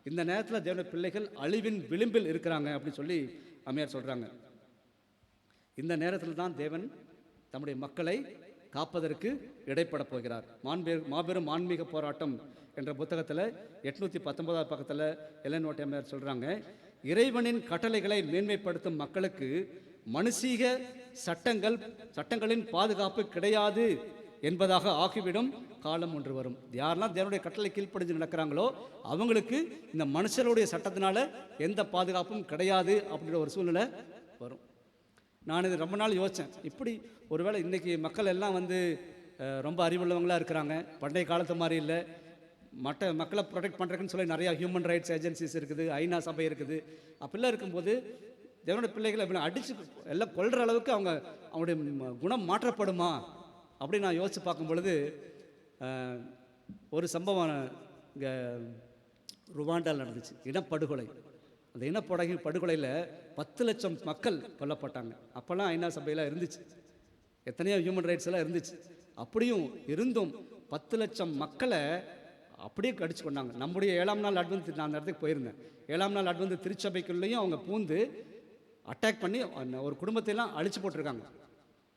இந்த நேரத்தில் தேவனுடைய பிள்ளைகள் அழிவின் விளிம்பில் இருக்கிறாங்க அப்படின்னு சொல்லி அம்மையார் சொல்கிறாங்க. இந்த நேரத்தில் தான் தேவன் தம்முடைய மக்களை காப்பதற்கு இடைப்பட போகிறார். மாபெரும் ஆன்மீக போராட்டம் என்ற புத்தகத்தில் 819 பக்கத்தில் எலன் ஒயிட் அம்மையார் சொல்கிறாங்க, இறைவனின் கட்டளைகளை மேன்மைப்படுத்தும் மக்களுக்கு மனுஷீக சட்டங்களின் பாதுகாப்பு கிடையாது என்பதாக ஆகிவிடும் காலம் ஒன்று வரும். யாரெல்லாம் தேவனுடைய கட்டளை கீழ்ப்படிஞ்சு நடக்கிறாங்களோ அவங்களுக்கு இந்த மனுஷருடைய சட்டத்தினால எந்த பாதுகாப்பும் கிடையாது அப்படின்ற ஒரு சூழ்நிலை வரும். நான் இது ரொம்ப நாள் யோசித்தேன், இப்படி ஒருவேளை இன்றைக்கி மக்கள் எல்லாம் ரொம்ப அறிவுள்ளவங்களாக இருக்கிறாங்க, பண்டைய காலத்து மாதிரி இல்லை, மக்களை ப்ரொடெக்ட் பண்ணுறதுக்குன்னு சொல்லி நிறையா ஹியூமன் ரைட்ஸ் ஏஜென்சிஸ் இருக்குது, ஐநா சபை இருக்குது. அப்படிலாம் இருக்கும்போது தேவனுடைய பிள்ளைகளை இப்படி அடித்து எல்லாம் கொள்கிற அளவுக்கு அவங்களுடைய குணம் மாற்றப்படுமா அப்படின்னு நான் யோசித்து பார்க்கும் பொழுது ஒரு சம்பவம் இங்கே ருவாண்டாவில் நடந்துச்சு, இனப்படுகொலை. அந்த இனப்படுகொலையில் 10 லட்சம் மக்கள் கொல்லப்பட்டாங்க. அப்போல்லாம் ஐநா சபையெல்லாம் இருந்துச்சு, எத்தனையோ ஹியூமன் ரைட்ஸ் எல்லாம் இருந்துச்சு. அப்படியும் இருந்தும் 10 லட்சம் மக்களை அப்படியே கடிச்சு கொண்டாங்க. நம்முடைய 7ஆம் நாள் அட்வென்ட், நான் அந்த இடத்துக்கு போயிருந்தேன், 7ஆம் நாள் அட்வென்ட் திருச்சபைக்குள்ளேயும் அவங்க பூந்து அட்டாக் பண்ணி ஒரு குடும்பத்தையெல்லாம் அழிச்சு போட்டிருக்காங்க.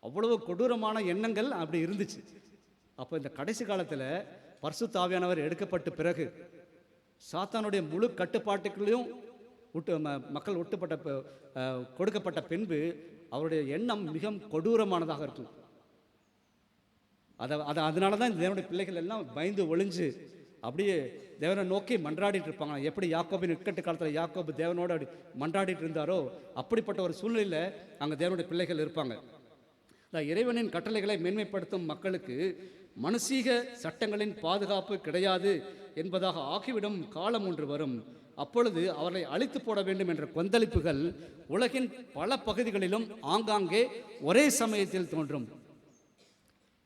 அவ்வளவு கொடூரமான எண்ணங்கள் அப்படி இருந்துச்சு. அப்போ இந்த கடைசி காலத்தில் பரிசுத்த ஆவியானவர் எடுக்கப்பட்ட பிறகு சாத்தானுடைய முழு கட்டுப்பாட்டுக்குள்ளேயும் மக்கள் கொடுக்கப்பட்ட பின்பு அவருடைய எண்ணம் மிக கொடூரமானதாக இருக்கும். அதனால தான் தேவனுடைய பிள்ளைகள் எல்லாம் பயந்து ஒளிஞ்சு அப்படியே தேவனை நோக்கி மன்றாடிட்டு இருப்பாங்க. எப்படி யாக்கோபின் இக்கட்டு காலத்தில் யாக்கோபு தேவனோடு அப்படி மன்றாடிட்டு இருந்தாரோ அப்படிப்பட்ட ஒரு சூழ்நிலையில் அங்கே தேவனுடைய பிள்ளைகள் இருப்பாங்க. இறைவனின் கட்டளைகளை மேன்மைப்படுத்தும் மக்களுக்கு மனுஷீக சட்டங்களின் பாதுகாப்பு கிடையாது என்பதாக ஆகிவிடும் காலம் ஒன்று வரும். அப்பொழுது அவர்களை அழித்து போட வேண்டும் என்ற கொந்தளிப்புகள் உலகின் பல பகுதிகளிலும் ஆங்காங்கே ஒரே சமயத்தில் தோன்றும்.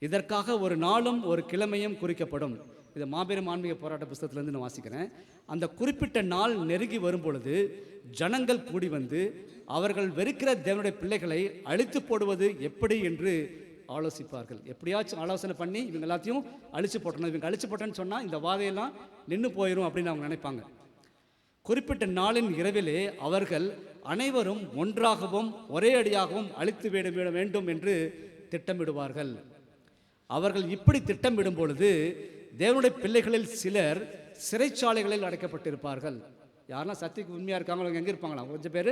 இதற்காக ஒரு நாளும் ஒரு கிழமையும் குறிக்கப்படும். இது மாபெரும் ஆன்மீக போராட்ட புத்தகத்திலேருந்து நான் வாசிக்கிறேன். அந்த குறிப்பிட்ட நாள் நெருங்கி வரும் பொழுது ஜனங்கள் கூடி வந்து அவர்கள் வெறுக்கிற தேவனுடைய பிள்ளைகளை அழித்து போடுவது எப்படி என்று ஆலோசிப்பார்கள். எப்படியாச்சும் ஆலோசனை பண்ணி இவங்க எல்லாத்தையும் அழிச்சு போட்டணும், இவங்க அழிச்சு போட்டேன்னு சொன்னால் இந்த வாதையெல்லாம் நின்று போயிடும் அப்படின்னு அவங்க நினைப்பாங்க. குறிப்பிட்ட நாளின் இரவிலே அவர்கள் அனைவரும் ஒன்றாகவும் ஒரே அடியாகவும் அழித்து விட வேண்டும் என்று திட்டமிடுவார்கள். அவர்கள் இப்படி திட்டமிடும் பொழுது தேவனுடைய பிள்ளைகளில் சிலர் சிறைச்சாலைகளில் அடைக்கப்பட்டிருப்பார்கள். யாரெல்லாம் சத்தியக்கு உண்மையாக இருக்காங்களோ எங்கே இருப்பாங்களா, கொஞ்சம் பேர்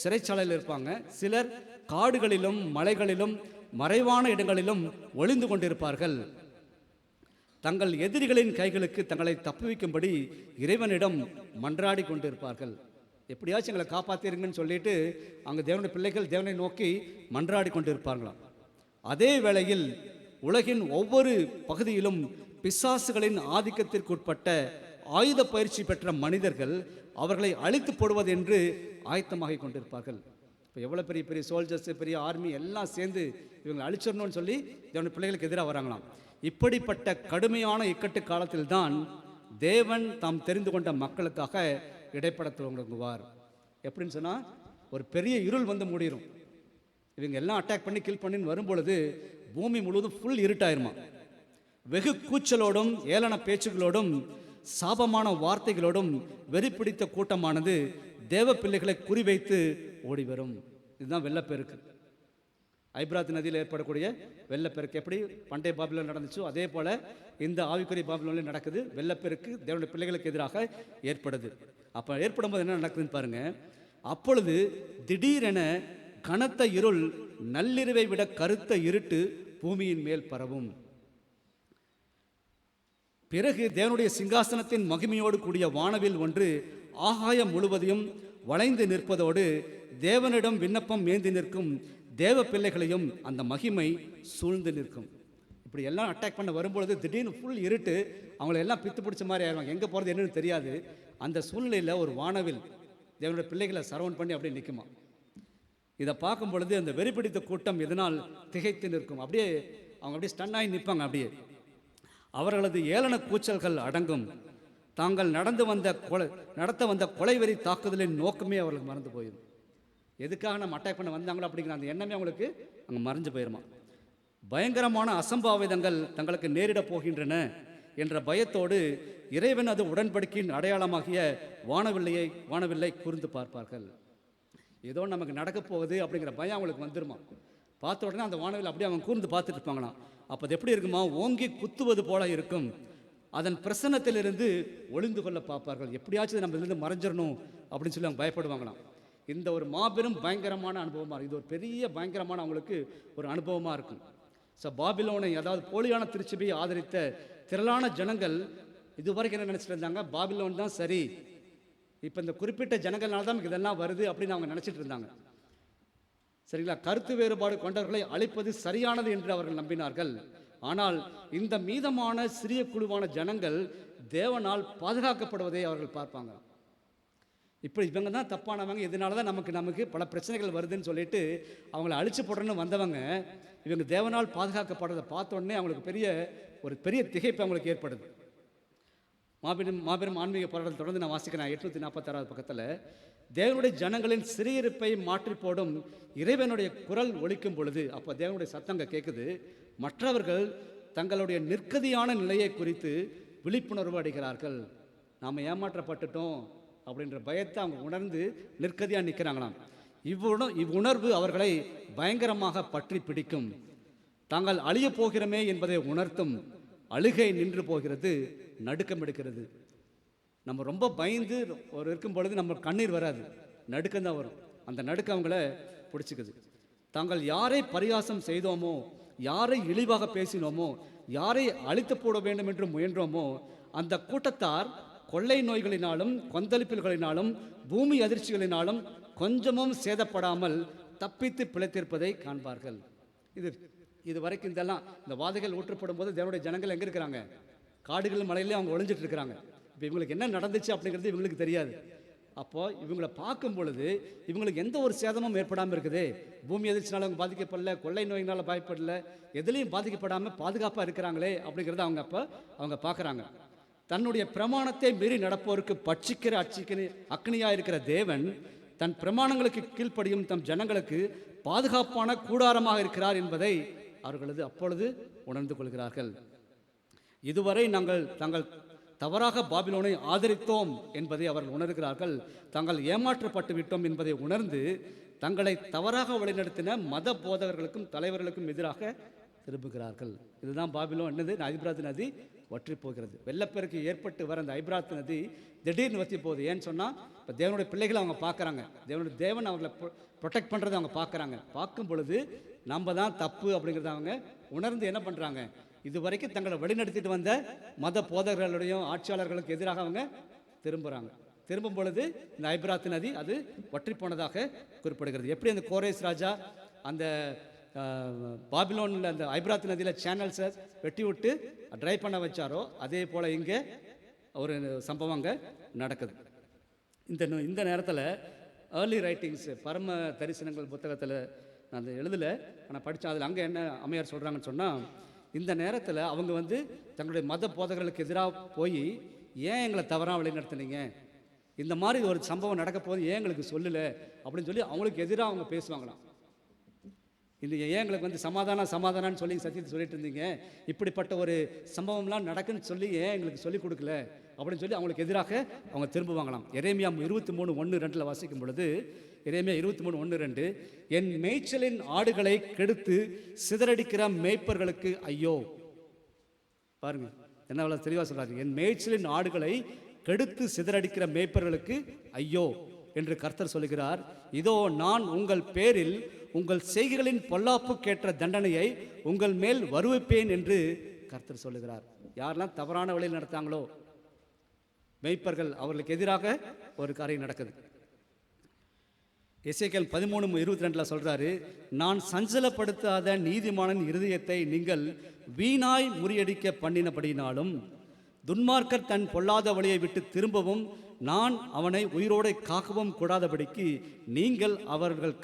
சிறைச்சாலையில் இருப்பாங்க. சிலர் காடுகளிலும் மலைகளிலும் மறைவான இடங்களிலும் ஒளிந்து கொண்டிருப்பார்கள். தங்கள் எதிரிகளின் கைகளுக்கு தங்களை தப்புவிக்கும்படி இறைவனிடம் மன்றாடி கொண்டிருப்பார்கள். எப்படியாச்சும் எங்களை காப்பாற்றிருங்கன்னு சொல்லிட்டு அங்கே தேவனுடைய பிள்ளைகள் தேவனை நோக்கி மன்றாடி கொண்டிருப்பார்களாம். அதே வேளையில் உலகின் ஒவ்வொரு பகுதியிலும் பிசாசுகளின் ஆதிக்கத்திற்குட்பட்ட ஆயுத பயிற்சி பெற்ற மனிதர்கள் அவர்களை அழித்து போடுவது என்று ஆயத்தமாகி கொண்டிருப்பார்கள். இப்போ எவ்வளோ பெரிய பெரிய சோல்ஜர்ஸ், பெரிய ஆர்மி எல்லாம் சேர்ந்து இவங்களை அழிச்சிடணும்னு சொல்லி தேவனுடைய பிள்ளைகளுக்கு எதிராக வராங்களாம். இப்படிப்பட்ட கடுமையான இக்கட்டு காலத்தில் தான் தேவன் தாம் தெரிந்து கொண்ட மக்களுக்காக இடைப்பட துவங்குவார். எப்படின்னு சொன்னால், ஒரு பெரிய இருள் வந்து மூடிடும். இவங்க எல்லாம் அட்டாக் பண்ணி கில் பண்ணின்னு வரும்பொழுது பூமி முழுவதும் ஃபுல் இருட்டாயிருமா. வெகு கூச்சலோடும் ஏளன பேச்சுகளோடும் சாபமான வார்த்தைகளோடும் வெறி பிடித்த கூட்டமானது தேவ பிள்ளைகளை குறிவைத்து ஓடி வரும். இதுதான் வெள்ளப்பெருக்கு. ஐபிராத் நதியில் ஏற்படக்கூடிய வெள்ளப்பெருக்கு எப்படி பண்டைய பாபிலோன் நடந்துச்சோ அதே போல இந்த ஆவிக்குரிய பாபிலோனில் நடக்குது. வெள்ளப்பெருக்கு தேவனுடைய பிள்ளைகளுக்கு எதிராக ஏற்படுது. அப்போ ஏற்படும் போது என்ன நடக்குதுன்னு பாருங்க. அப்பொழுது திடீரென கனத்த இருள், நள்ளிரவை விட கருத்த இருட்டு பூமியின் மேல் பரவும். பிறகு தேவனுடைய சிங்காசனத்தின் மகிமையோடு கூடிய வானவில் ஒன்று ஆகாயம் முழுவதையும் வளைந்து நிற்பதோடு தேவனிடம் விண்ணப்பம் மேந்தி நிற்கும் தேவ பிள்ளைகளையும் அந்த மகிமை சூழ்ந்து நிற்கும். இப்படி எல்லாம் அட்டாக் பண்ண வரும்பொழுது திடீர்னு ஃபுல் இருட்டு, அவங்கள எல்லாம் பித்து பிடிச்ச மாதிரி ஆயிடுவாங்க. எங்கே போகிறது என்னன்னு தெரியாது. அந்த சூழ்நிலையில் ஒரு வானவில் தேவனுடைய பிள்ளைகளை சரவுண்ட் பண்ணி அப்படியே நிற்குமா. இதை பார்க்கும் பொழுது அந்த வெறி பிடித்த கூட்டம் இதனால் திகைத்து நிற்கும். அப்படியே அவங்க அப்படியே ஸ்டன்னாகி நிற்பாங்க. அப்படியே அவர்களது ஏளன கூச்சல்கள் அடங்கும். தாங்கள் நடத்த வந்த கொலைவெறி தாக்குதலின் நோக்கமே அவர்களுக்கு மறந்து போயிடும். எதுக்காக நம்ம அட்டாக் பண்ண வந்தாங்களோ அப்படிங்கிற அந்த எண்ணமே அவங்களுக்கு அங்கே மறைஞ்சு போயிருமா. பயங்கரமான அசம்பாவிதங்கள் தங்களுக்கு நேரிட போகின்றன என்ற பயத்தோடு இறைவன் அது உடன்படிக்கையின் அடையாளமாகிய வானவில்லை கூர்ந்து பார்ப்பார்கள். ஏதோ நமக்கு நடக்க போகுது அப்படிங்கிற பயம் அவங்களுக்கு வந்துருமா. பார்த்த உடனே அந்த வானவில் அப்படியே அவங்க கூர்ந்து பார்த்துட்டு இருப்பாங்களாம். அப்போ அது எப்படி இருக்குமா, ஓங்கி குத்துவது போல இருக்கும். அதன் பிரசன்னத்திலிருந்து ஒளிந்து கொள்ள பார்ப்பார்கள். எப்படியாச்சும் நம்ம இதிலிருந்து மறைஞ்சிடணும் அப்படின்னு சொல்லி அவங்க பயப்படுவாங்களாம். இந்த ஒரு மாபெரும் பயங்கரமான அனுபவமாக இருக்கும். இது ஒரு பெரிய பயங்கரமான அவங்களுக்கு ஒரு அனுபவமாக இருக்கும். ஸோ பாபிலோனை, அதாவது போலியான திருச்சபையை ஆதரித்த திரளான ஜனங்கள் இதுவரைக்கும் என்ன நினச்சிட்டு இருந்தாங்க, பாபிலோன் தான் சரி, இப்போ இந்த குறிப்பிட்ட ஜனங்கள்னால தான் இதெல்லாம் வருது அப்படின்னு அவங்க நினச்சிட்டு இருந்தாங்க. சரிங்களா. கருத்து வேறுபாடு கொண்டவர்களை அழிப்பது சரியானது என்று அவர்கள் நம்பினார்கள். ஆனால் இந்த மீதமான சிறிய குழுவான ஜனங்கள் தேவனால் பாதுகாக்கப்படுவதை அவர்கள் பார்ப்பாங்க. இப்படி இவங்க தான் தப்பானவங்க, இதனால தான் நமக்கு பல பிரச்சனைகள் வருதுன்னு சொல்லிட்டு அவங்கள அழிச்சு போடுறன்னு வந்தவங்க இவங்க தேவனால் பாதுகாக்கப்படுறதை பார்த்த உடனே அவங்களுக்கு ஒரு பெரிய திகைப்பு அவங்களுக்கு ஏற்படுது. மாபெரும் ஆன்மீக போராட்டத்தை தொடர்ந்து நான் வாசிக்கிறேன். 846 பக்கத்தில் தேவனுடைய ஜனங்களின் சிறையிருப்பை மாற்றி போடும் இறைவனுடைய குரல் ஒலிக்கும் பொழுது, அப்போ தேவனுடைய சத்தங்க கேட்குது. மற்றவர்கள் தங்களுடைய நிற்கதியான நிலையை குறித்து விழிப்புணர்வு அடைகிறார்கள். நாம் ஏமாற்றப்பட்டுட்டோம் அப்படின்ற பயத்தை அவங்க உணர்ந்து நிற்கதியாக நிற்கிறாங்களாம். இவ்வுணர்வு அவர்களை பயங்கரமாக பற்றி பிடிக்கும். தாங்கள் அழிய போகிறோமே என்பதை உணர்த்தும். அழுகை நின்று போகிறது, நடுக்கம் எடுக்கிறது. நம்ம ரொம்ப பயந்து ஒரு இருக்கும் பொழுது நம்ம கண்ணீர் வராது, நடுக்கம் தான் வரும். அந்த நடுக்கம் அவங்கள பிடிச்சிக்குது. தாங்கள் யாரை பரிகாசம் செய்தோமோ, யாரை இழிவாக பேசினோமோ, யாரை அழித்து போட வேண்டும் என்று முயன்றோமோ, அந்த கூட்டத்தார் கொள்ளை நோய்களினாலும் கொந்தளிப்புகளினாலும் பூமி அதிர்ச்சிகளினாலும் கொஞ்சமும் சேதப்படாமல் தப்பித்து பிழைத்திருப்பதை காண்பார்கள். இது வரைக்கும் இந்த வாதைகள் ஊற்றப்படும் போது தேவனுடைய ஜனங்கள் எங்கே இருக்கிறாங்க, காடுகள் மலையிலே அவங்க ஒளிஞ்சிட்டு இருக்கிறாங்க. இப்போ இவங்களுக்கு என்ன நடந்துச்சு அப்படிங்கிறது இவங்களுக்கு தெரியாது. அப்போது இவங்களை பார்க்கும் பொழுது இவங்களுக்கு எந்த ஒரு சேதமும் ஏற்படாமல் இருக்குது. பூமி அதிர்ச்சினால அவங்க பாதிக்கப்படல, கொள்ளை நோயினால் பாதிக்கப்படல, எதுலேயும் பாதிக்கப்படாமல் பாதுகாப்பாக இருக்கிறாங்களே அப்படிங்கிறத அவங்க பார்க்குறாங்க. தன்னுடைய பிரமாணத்தை மீறி நடப்போருக்கு பட்சிக்கிற அக்னியாக இருக்கிற தேவன் தன் பிரமாணங்களுக்கு கீழ்ப்படியும் தம் ஜனங்களுக்கு பாதுகாப்பான கூடாரமாக இருக்கிறார் என்பதை அவர்களது அப்பொழுது உணர்ந்து கொள்கிறார்கள். இதுவரை தாங்கள் தவறாக பாபிலோனை ஆதரித்தோம் என்பதை அவர்கள் உணர்கிறார்கள். தாங்கள் ஏமாற்றப்பட்டு விட்டோம் என்பதை உணர்ந்து தங்களை தவறாக வழிநடத்தின மத போதகர்களுக்கும் தலைவர்களுக்கும் எதிராக திரும்புகிறார்கள். இதுதான் பாபிலோன் என்னது, ஐபிராத் நதி வற்றி போகிறது. வெள்ளப்பெருக்கு ஏற்பட்டு வர அந்த ஐபிராத் நதி திடீர்னு வற்றி போகுது. ஏன்னு சொன்னால் இப்போ தேவனுடைய பிள்ளைகளை அவங்க பார்க்குறாங்க, தேவன் அவங்களை ப்ரொடெக்ட் பண்ணுறதை அவங்க பார்க்குறாங்க. பார்க்கும் பொழுது நம்ம தான் தப்பு அப்படிங்கிறத அவங்க உணர்ந்து என்ன பண்ணுறாங்க, இது வரைக்கும் தங்களை வழிநடத்திட்டு வந்த மத போதகர்களுடையும் ஆட்சியாளர்களுக்கு எதிராக அவங்க திரும்புகிறாங்க. திரும்பும் பொழுது இந்த ஐபிராத் நதி அது வற்றி போனதாக குறிப்பிடுகிறது. எப்படி அந்த கோரேஸ் ராஜா அந்த பாபிலோனில் அந்த ஐபிராத் நதியில் சேனல்ஸை வெட்டி விட்டு ட்ரை பண்ண வச்சாரோ, அதே போல் இங்கே ஒரு சம்பவம் அங்கே நடக்குது. இந்த நேரத்தில் ஏர்லி ரைட்டிங்ஸ் பரம தரிசனங்கள் புத்தகத்தில் நான் அந்த எழுதலை, ஆனால் படித்தேன். அதில் அங்கே என்ன அம்மையார் சொல்கிறாங்கன்னு சொன்னால், இந்த நேரத்தில் அவங்க தங்களுடைய மத போதகர்களுக்கு எதிராக போய் ஏன் எங்களை தவறாக வழி நடத்துனீங்க, இந்த மாதிரி ஒரு சம்பவம் நடக்க போது ஏன் எங்களுக்கு சொல்லலை அப்படின்னு சொல்லி அவங்களுக்கு எதிராக அவங்க பேசுவாங்களாம். இந்த ஏன் எங்களுக்கு வந்து சமாதானம்னு சொல்லி சத்தியத்தை சொல்லிட்டு இருந்தீங்க, இப்படிப்பட்ட ஒரு சம்பவம்லாம் நடக்குன்னு சொல்லி ஏன் எங்களுக்கு சொல்லிக் கொடுக்கல அப்படின்னு சொல்லி அவங்களுக்கு எதிராக அவங்க திரும்புவாங்களாம். எரேமியா 23:1-2 வாசிக்கும் பொழுது, எரேமியா 23:1-2, என் மேய்ச்சலின் ஆடுகளை கெடுத்து சிதறடிக்கிற மேய்ப்பர்களுக்கு ஐயோ. பாருங்க என்ன தெளிவாக சொல்றாரு, என் மேய்ச்சலின் ஆடுகளை கெடுத்து சிதறடிக்கிற மேய்ப்பர்களுக்கு ஐயோ என்று கர்த்தர் சொல்லுகிறார். இதோ நான் உங்கள் பேரில் உங்கள் செய்கைகளின் பொல்லாப்புக்கேற்ற தண்டனையை உங்கள் மேல் வருவிப்பேன் என்று கர்த்தர் சொல்லுகிறார். யாரெல்லாம் தவறான வழியில் நடத்தாங்களோ மேய்ப்பர்கள், அவர்களுக்கு எதிராக ஒரு காரியம் நடக்குது. எசேக்கியேல் 13:22 சொல்றாரு, நான் சஞ்சலப்படுத்தாத நீதிமானின் இருதயத்தை நீங்கள் வீணாய் முறியடிக்க பண்ணினபடினாலும் துன்மார்க்கர் தன் பொல்லாத வழியை விட்டு திரும்பவும் நான் அவனை உயிரோடு காக்கவும் கூடாதபடிக்கு நீங்கள் அவர்கள்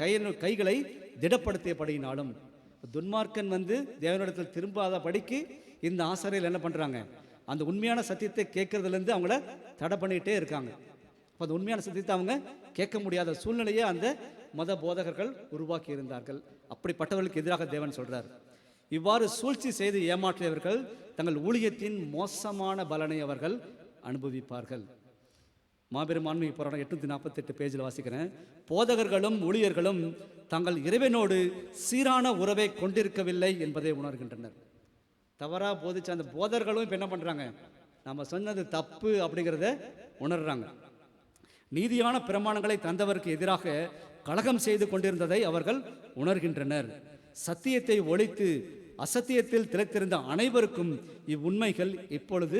கைகளை திடப்படுத்தியபடினாலும். துன்மார்க்கன் வந்து தேவனிடத்தில் திரும்பாதபடிக்கு இந்த ஆசாரியர்கள் என்ன பண்ணுறாங்க, அந்த உண்மையான சத்தியத்தை கேட்கறதுலேருந்து அவங்கள தடை பண்ணிகிட்டே இருக்காங்க. அப்போ அந்த உண்மையான சத்தியத்தை அவங்க கேட்க முடியாத சூழ்நிலையை அந்த மத போதகர்கள் உருவாக்கி இருந்தார்கள். அப்படிப்பட்டவர்களுக்கு எதிராக தேவன் சொல்கிறார், இவ்வாறு சூழ்ச்சி செய்து ஏமாற்றியவர்கள் தங்கள் ஊழியத்தின் மோசமான பலனை அவர்கள் அனுபவிப்பார்கள். மாபெரும் ஆன்மீக போராட்டம் 848 பேஜில் வாசிக்கிறேன். போதகர்களும் ஊழியர்களும் தங்கள் இறைவனோடு சீரான உறவை கொண்டிருக்கவில்லை என்பதை உணர்கின்றனர். தவறாக போதிச்ச அந்த போதகர்களும் இப்போ என்ன பண்ணுறாங்க, நம்ம சொன்னது தப்பு அப்படிங்கிறத உணர்றாங்க. நீதியான பிரமாணங்களை தந்தவருக்கு எதிராக கலகம் செய்து கொண்டிருந்ததை அவர்கள் உணர்கின்றனர். சத்தியத்தை ஒழித்து அசத்தியத்தில் திளைத்திருந்த அனைவருக்கும் இவ்வுண்மைகள் இப்பொழுது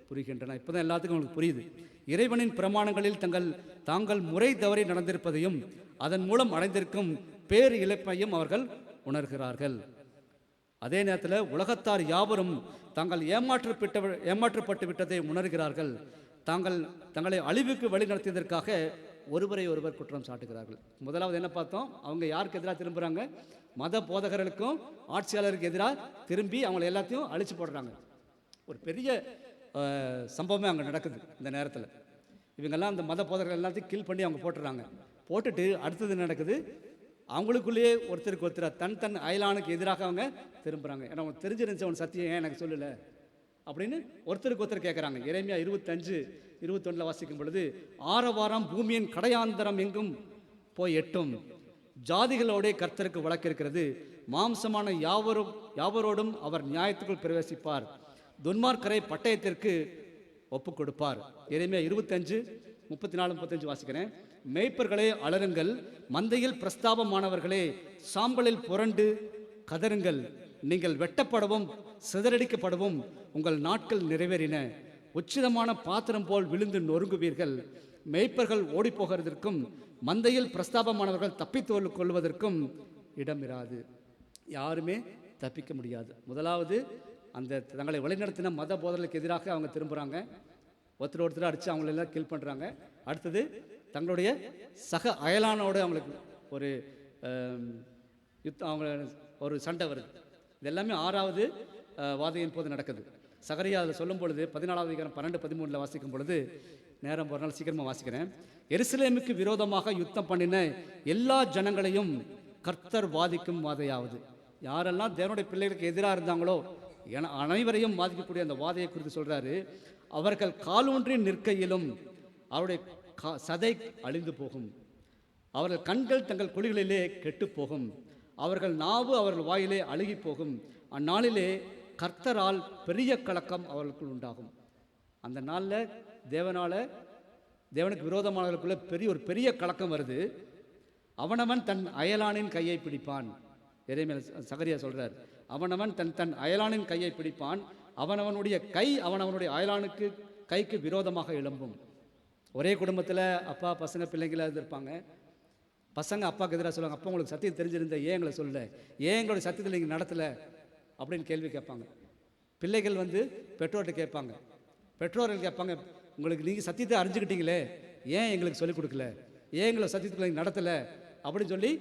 புரிகின்றன. இப்போதான் எல்லாத்துக்கும் அவங்களுக்கு புரியுது. இறைவனின் பிரமாணங்களில் தாங்கள் முறை தவறி நடந்திருப்பதையும் அதன் மூலம் அடைந்திருக்கும் பேர் இழப்பையும் அவர்கள் உணர்கிறார்கள். அதே நேரத்தில் உலகத்தார் யாவரும் தாங்கள் ஏமாற்றப்பட்டு விட்டதை உணர்கிறார்கள். தங்களை அழிவுக்கு வழி நடத்தியதற்காக ஒருவரை ஒருவர் குற்றம் சாட்டுகிறார்கள். முதலாவது என்ன பார்த்தோம், அவங்க யாருக்கு எதிராக திரும்புகிறாங்க, மத போதகர்களுக்கும் ஆட்சியாளருக்கு எதிராக திரும்பி அவங்களை எல்லாத்தையும் அழிச்சு போடுறாங்க. ஒரு பெரிய சம்பவமே அங்கே நடக்குது. இந்த நேரத்தில் இவங்கெல்லாம் அந்த மத போதகர்கள் எல்லாத்தையும் கில் பண்ணி அவங்க போட்டுறாங்க. போட்டுட்டு அடுத்தது நடக்குது, அவங்களுக்குள்ளேயே ஒருத்தருக்கு ஒருத்தர் தன் அயலானுக்கு எதிராக அவங்க திரும்புகிறாங்க. ஏன்னா அவங்க தெரிஞ்சிருந்துச்சு, அவன் சத்தியம் ஏன் எனக்கு சொல்லலை அப்படின்னு ஒருத்தருக்கு ஒருத்தர் கேட்குறாங்க. எரேமியா 25:21 வாசிக்கும் பொழுது, ஆரவாரம் பூமியின் கடையாந்தரம் எங்கும் போய் எட்டும், ஜாதிகளோட கர்த்தருக்கு வழக்கு இருக்கிறது, மாம்சமான யாவரோடும் அவர் நியாயத்துக்குள் பிரவேசிப்பார், துன்மார்க்கரை பட்டயத்திற்கு ஒப்பு கொடுப்பார். எரேமியா 25:34-35 வாசிக்கிறேன். மேய்ப்பர்களே அலறுங்கள், மந்தையில் பிரஸ்தாபமானவர்களே சாம்பலில் புரண்டு கதறுங்கள், நீங்கள் வெட்டப்படவும் சிதறடிக்கப்படவும் உங்கள் நாட்கள் நிறைவேறின, உச்சிதமான பாத்திரம் போல் விழுந்து நொறுங்குவீர்கள், மேய்ப்பர்கள் ஓடிப்போகிறதற்கும் மந்தையில் பிரஸ்தாபமானவர்கள் தப்பித்து கொள்வதற்கும் இடமிராது. யாருமே தப்பிக்க முடியாது. முதலாவது அந்த தங்களை வழிநடத்தின மத போதலுக்கு எதிராக அவங்க திரும்புகிறாங்க, ஒருத்தர் அடித்து அவங்களெல்லாம் கில் பண்ணுறாங்க. அடுத்தது தங்களுடைய சக அயலானோடு அவங்களுக்கு ஒரு யுத்தம், அவங்க ஒரு சண்டை வருது. இது எல்லாமே 6வது வாதையின் போது நடக்குது. சகரியா அதில் சொல்லும் பொழுது 14வது அதிகாரம் 12-13 வாசிக்கும் பொழுது, நேரம் போகிறனால சீக்கிரமாக வாசிக்கிறேன். எருசலேமுக்கு விரோதமாக யுத்தம் பண்ணின எல்லா ஜனங்களையும் கர்த்தர் வாதிக்கும் வாதையாவது. யாரெல்லாம் தேவனுடைய பிள்ளைகளுக்கு எதிராக இருந்தாங்களோ அனைவரையும் பாதிக்கக்கூடிய அந்த வாதையை குறித்து சொல்றாரு. அவர்கள் காலூன்றி நிற்கையிலும் அவருடைய சதை அழிந்து போகும், அவர்கள் கண்கள் தங்கள் குழிகளிலே கெட்டு போகும், அவர்கள் நாவு அவர்கள் வாயிலே அழுகி போகும், அந்நாளிலே கர்த்தரால் பெரிய கலக்கம் அவர்களுக்குள் உண்டாகும். அந்த நாளில் தேவனுக்கு விரோதமானவர்களுக்குள்ள ஒரு பெரிய கலக்கம் வருது. அவனவன் தன் அயலானின் கையை பிடிப்பான். எரேமியா சகரியா சொல்றார், அவனவன் தன் அயலானின் கையை பிடிப்பான், அவனவனுடைய கை அவனவனுடைய அயலானுக்கு கைக்கு விரோதமாக எழும்பும். ஒரே குடும்பத்தில் அப்பா பசங்க பிள்ளைங்களாக இருப்பாங்க. பசங்க அப்பாவுக்கு எதிராக சொல்லுவாங்க, அப்பா உங்களுக்கு சத்தியம் தெரிஞ்சிருந்த ஏன் எங்களை சொல்லல, ஏன் எங்களுடைய சத்தியத்தில் நீங்கள் நடத்தலை அப்படின்னு கேள்வி கேட்பாங்க. பிள்ளைகள் பெற்றோர்கிட்ட கேட்பாங்க, பெற்றோர்கள் கேட்பாங்க, உங்களுக்கு நீங்கள் சத்தியத்தை அறிஞ்சுக்கிட்டீங்களே ஏன் எங்களுக்கு சொல்லிக் கொடுக்கல, ஏன் எங்களை சத்தியத்துக்குள்ள நீங்கள் நடத்தலை அப்படின்னு சொல்லி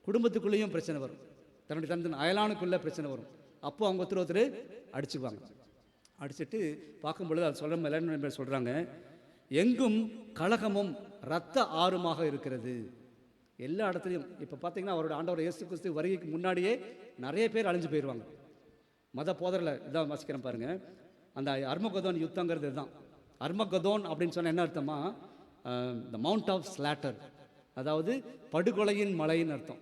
குடும்பத்துக்குள்ளேயும் பிரச்சனை வரும், தன் அயலானுக்குள்ளே பிரச்சனை வரும். அப்போ அவங்க ஒருத்தர் அடிச்சுக்குவாங்க. அடிச்சுட்டு பார்க்கும்பொழுது அது சொல்கிற மேலே சொல்கிறாங்க, எங்கும் கலகமும் இரத்த ஆறுமாக இருக்கிறது. எல்லா இடத்துலையும் இப்போ பார்த்தீங்கன்னா அவரோட ஆண்டவர் இயேசு கிறிஸ்து வருகைக்கு முன்னாடியே நிறைய பேர் அழிஞ்சு போயிடுவாங்க. மத போதரில் இதான் வாசிக்கிறேன் பாருங்க. அந்த அர்மகதோன் யுத்தங்கிறது தான். அர்மகதோன் அப்படின்னு சொன்னால் என்ன அர்த்தமா, த மவுண்ட் ஆஃப் ஸ்லாட்டர், அதாவது படுகொலையின் மலைன்னு அர்த்தம்.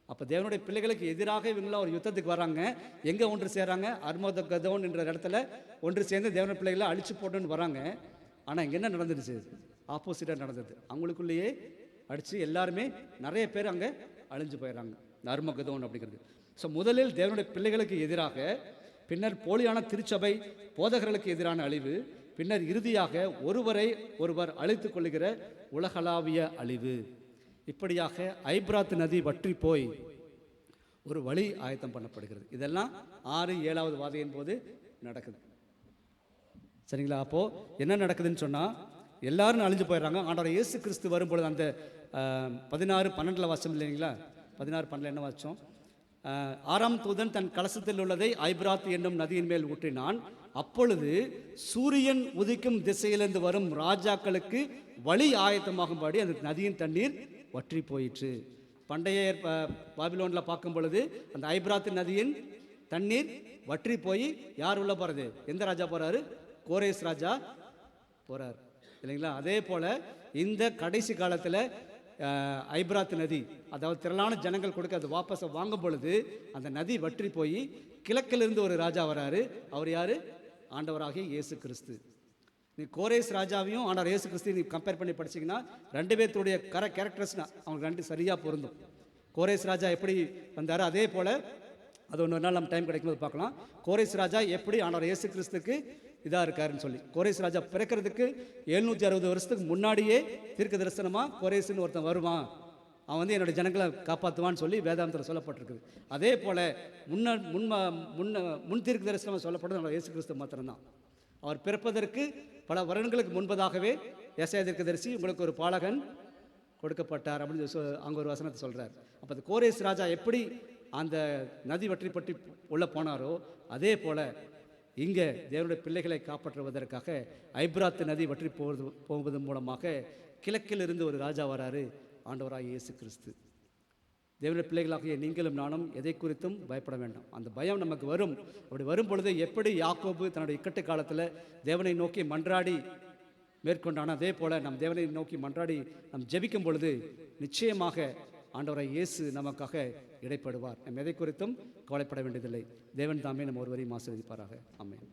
அப்போ தேவனுடைய பிள்ளைகளுக்கு எதிராக இவங்களாம் ஒரு யுத்தத்துக்கு வராங்க. எங்கே ஒன்று சேர்றாங்க? அர்மகதோன் என்ற இடத்துல ஒன்று சேர்ந்து தேவனுடைய பிள்ளைகளை அழிச்சு போட்டுன்னு வராங்க. ஆனால் இங்கே என்ன நடந்துடுச்சு? ஆப்போசிட்டாக நடந்தது. அவங்களுக்குள்ளேயே அடித்து எல்லாருமே நிறைய பேர் அங்கே அழிஞ்சு போயிடறாங்க. இந்த அர்மகதோன் அப்படிங்கிறது. ஸோ முதலில் தேவனுடைய பிள்ளைகளுக்கு எதிராக, பின்னர் போலியான திருச்சபை போதகர்களுக்கு எதிரான அழிவு, பின்னர் இறுதியாக ஒருவரை ஒருவர் அழித்துக் கொள்ளுகிற உலகளாவிய அழிவு. இப்படியாக ஐப்ராத் நதி வற்றி போய் ஒரு வழி ஆயத்தம் பண்ணப்படுகிறது. இதெல்லாம் 6-7வது வாதையின் போது நடக்குது. சரிங்களா? அப்போது என்ன நடக்குதுன்னு சொன்னால் எல்லாரும் அழிஞ்சு போயிடுறாங்க. ஆண்டவர் இயேசு கிறிஸ்து வரும்பொழுது அந்த 16:12 வாசம் இல்லைங்களா? 16:12 என்ன வாச்சோம்? 6ஆம் தூதன் தன் கலசத்தில் உள்ளதை ஐப்ராத் என்னும் நதியின் மேல் ஊற்றினான். அப்பொழுது சூரியன் உதிக்கும் திசையிலிருந்து வரும் ராஜாக்களுக்கு வழி ஆயத்தமாகும்படி அந்த நதியின் தண்ணீர் வற்றி போயிற்று. பண்டைய பாபிலோனில் பார்க்கும் பொழுது அந்த ஐப்ராத் நதியின் தண்ணீர் வற்றி போய் யார் உள்ள போகிறது? எந்த ராஜா போகிறாரு? கோரேஸ் ராஜா போகிறார் இல்லைங்களா? அதே போல் இந்த கடைசி காலத்தில் ஐப்ராத் நதி, அதாவது திரளான ஜனங்கள் கொடுக்க அது வாபஸை வாங்கும் பொழுது அந்த நதி வற்றி போய் கிழக்கிலிருந்து ஒரு ராஜா வராரு. அவர் யார்? ஆண்டவராகிய இயேசு கிறிஸ்து. நீ கோரேஸ் ராஜாவையும் ஆண்டவர் இயேசு கிறிஸ்து நீ கம்பேர் பண்ணி படிச்சிங்கன்னா ரெண்டு பேர்த்துடைய கேரக்டர்ஸ்னா அவங்க ரெண்டு சரியாக பொருந்தும். கோரேஸ் ராஜா எப்படி வந்தார், அதே போல் அது ஒன்று நாள் நம்ம டைம் கிடைக்கும்போது பார்க்கலாம். கோரேஸ் ராஜா எப்படி ஆண்டவர் இயேசு கிறிஸ்துக்கு இதாக இருக்காருன்னு சொல்லி. கோரேஸ் ராஜா பிறக்கிறதுக்கு 760 வருஷத்துக்கு முன்னாடியே தீர்க்க தரிசனமாக கோரேஸ்ன்னு ஒருத்தன் வருவான், அவன் வந்து என்னோடய ஜனங்களை காப்பாற்றுவான்னு சொல்லி வேதாந்தத்தில் சொல்லப்பட்டிருக்குது. அதே போல் முன் தீர்க்க தரிசனமாக சொல்லப்படுறது நம்ம இயேசு கிறிஸ்து மாத்திரம்தான். அவர் பிறப்பதற்கு பல வருடங்களுக்கு முன்பதாகவே ஏசாயா தீர்க்கதரிசி உங்களுக்கு ஒரு பாலகன் கொடுக்கப்பட்டார் அப்படின்னு அங்கே ஒரு வசனத்தை சொல்கிறார். அப்போ அந்த கோரேஸ் ராஜா எப்படி அந்த நதி வற்றி பற்றி உள்ள போனாரோ அதே போல் இங்கே தேவனுடைய பிள்ளைகளை காப்பாற்றுவதற்காக ஐப்ராத் நதி வற்றி போவதன் மூலமாக கிழக்கில் இருந்து ஒரு ராஜா வராரு, ஆண்டவராக இயேசு கிறிஸ்து. தேவனுடைய பிள்ளைகளாகிய நீங்களும் நானும் எதை குறித்தும் பயப்பட வேண்டாம். அந்த பயம் நமக்கு வரும். அப்படி வரும் பொழுது எப்படி யாக்கோபு தன்னுடைய இக்கட்டு காலத்தில் தேவனை நோக்கி மன்றாடி மேற்கொண்டான, அதே போல் நம் தேவனை நோக்கி மன்றாடி நம் ஜெபிக்கும் பொழுது நிச்சயமாக ஆண்டவராக இயேசு நமக்காக இடைப்படுவார். நம் எதை குறித்தும் கவலைப்பட வேண்டியதில்லை. தேவன் தாமே நம்ம ஒருவரையும் ஆசீர்வதிப்பாராக. ஆமென்.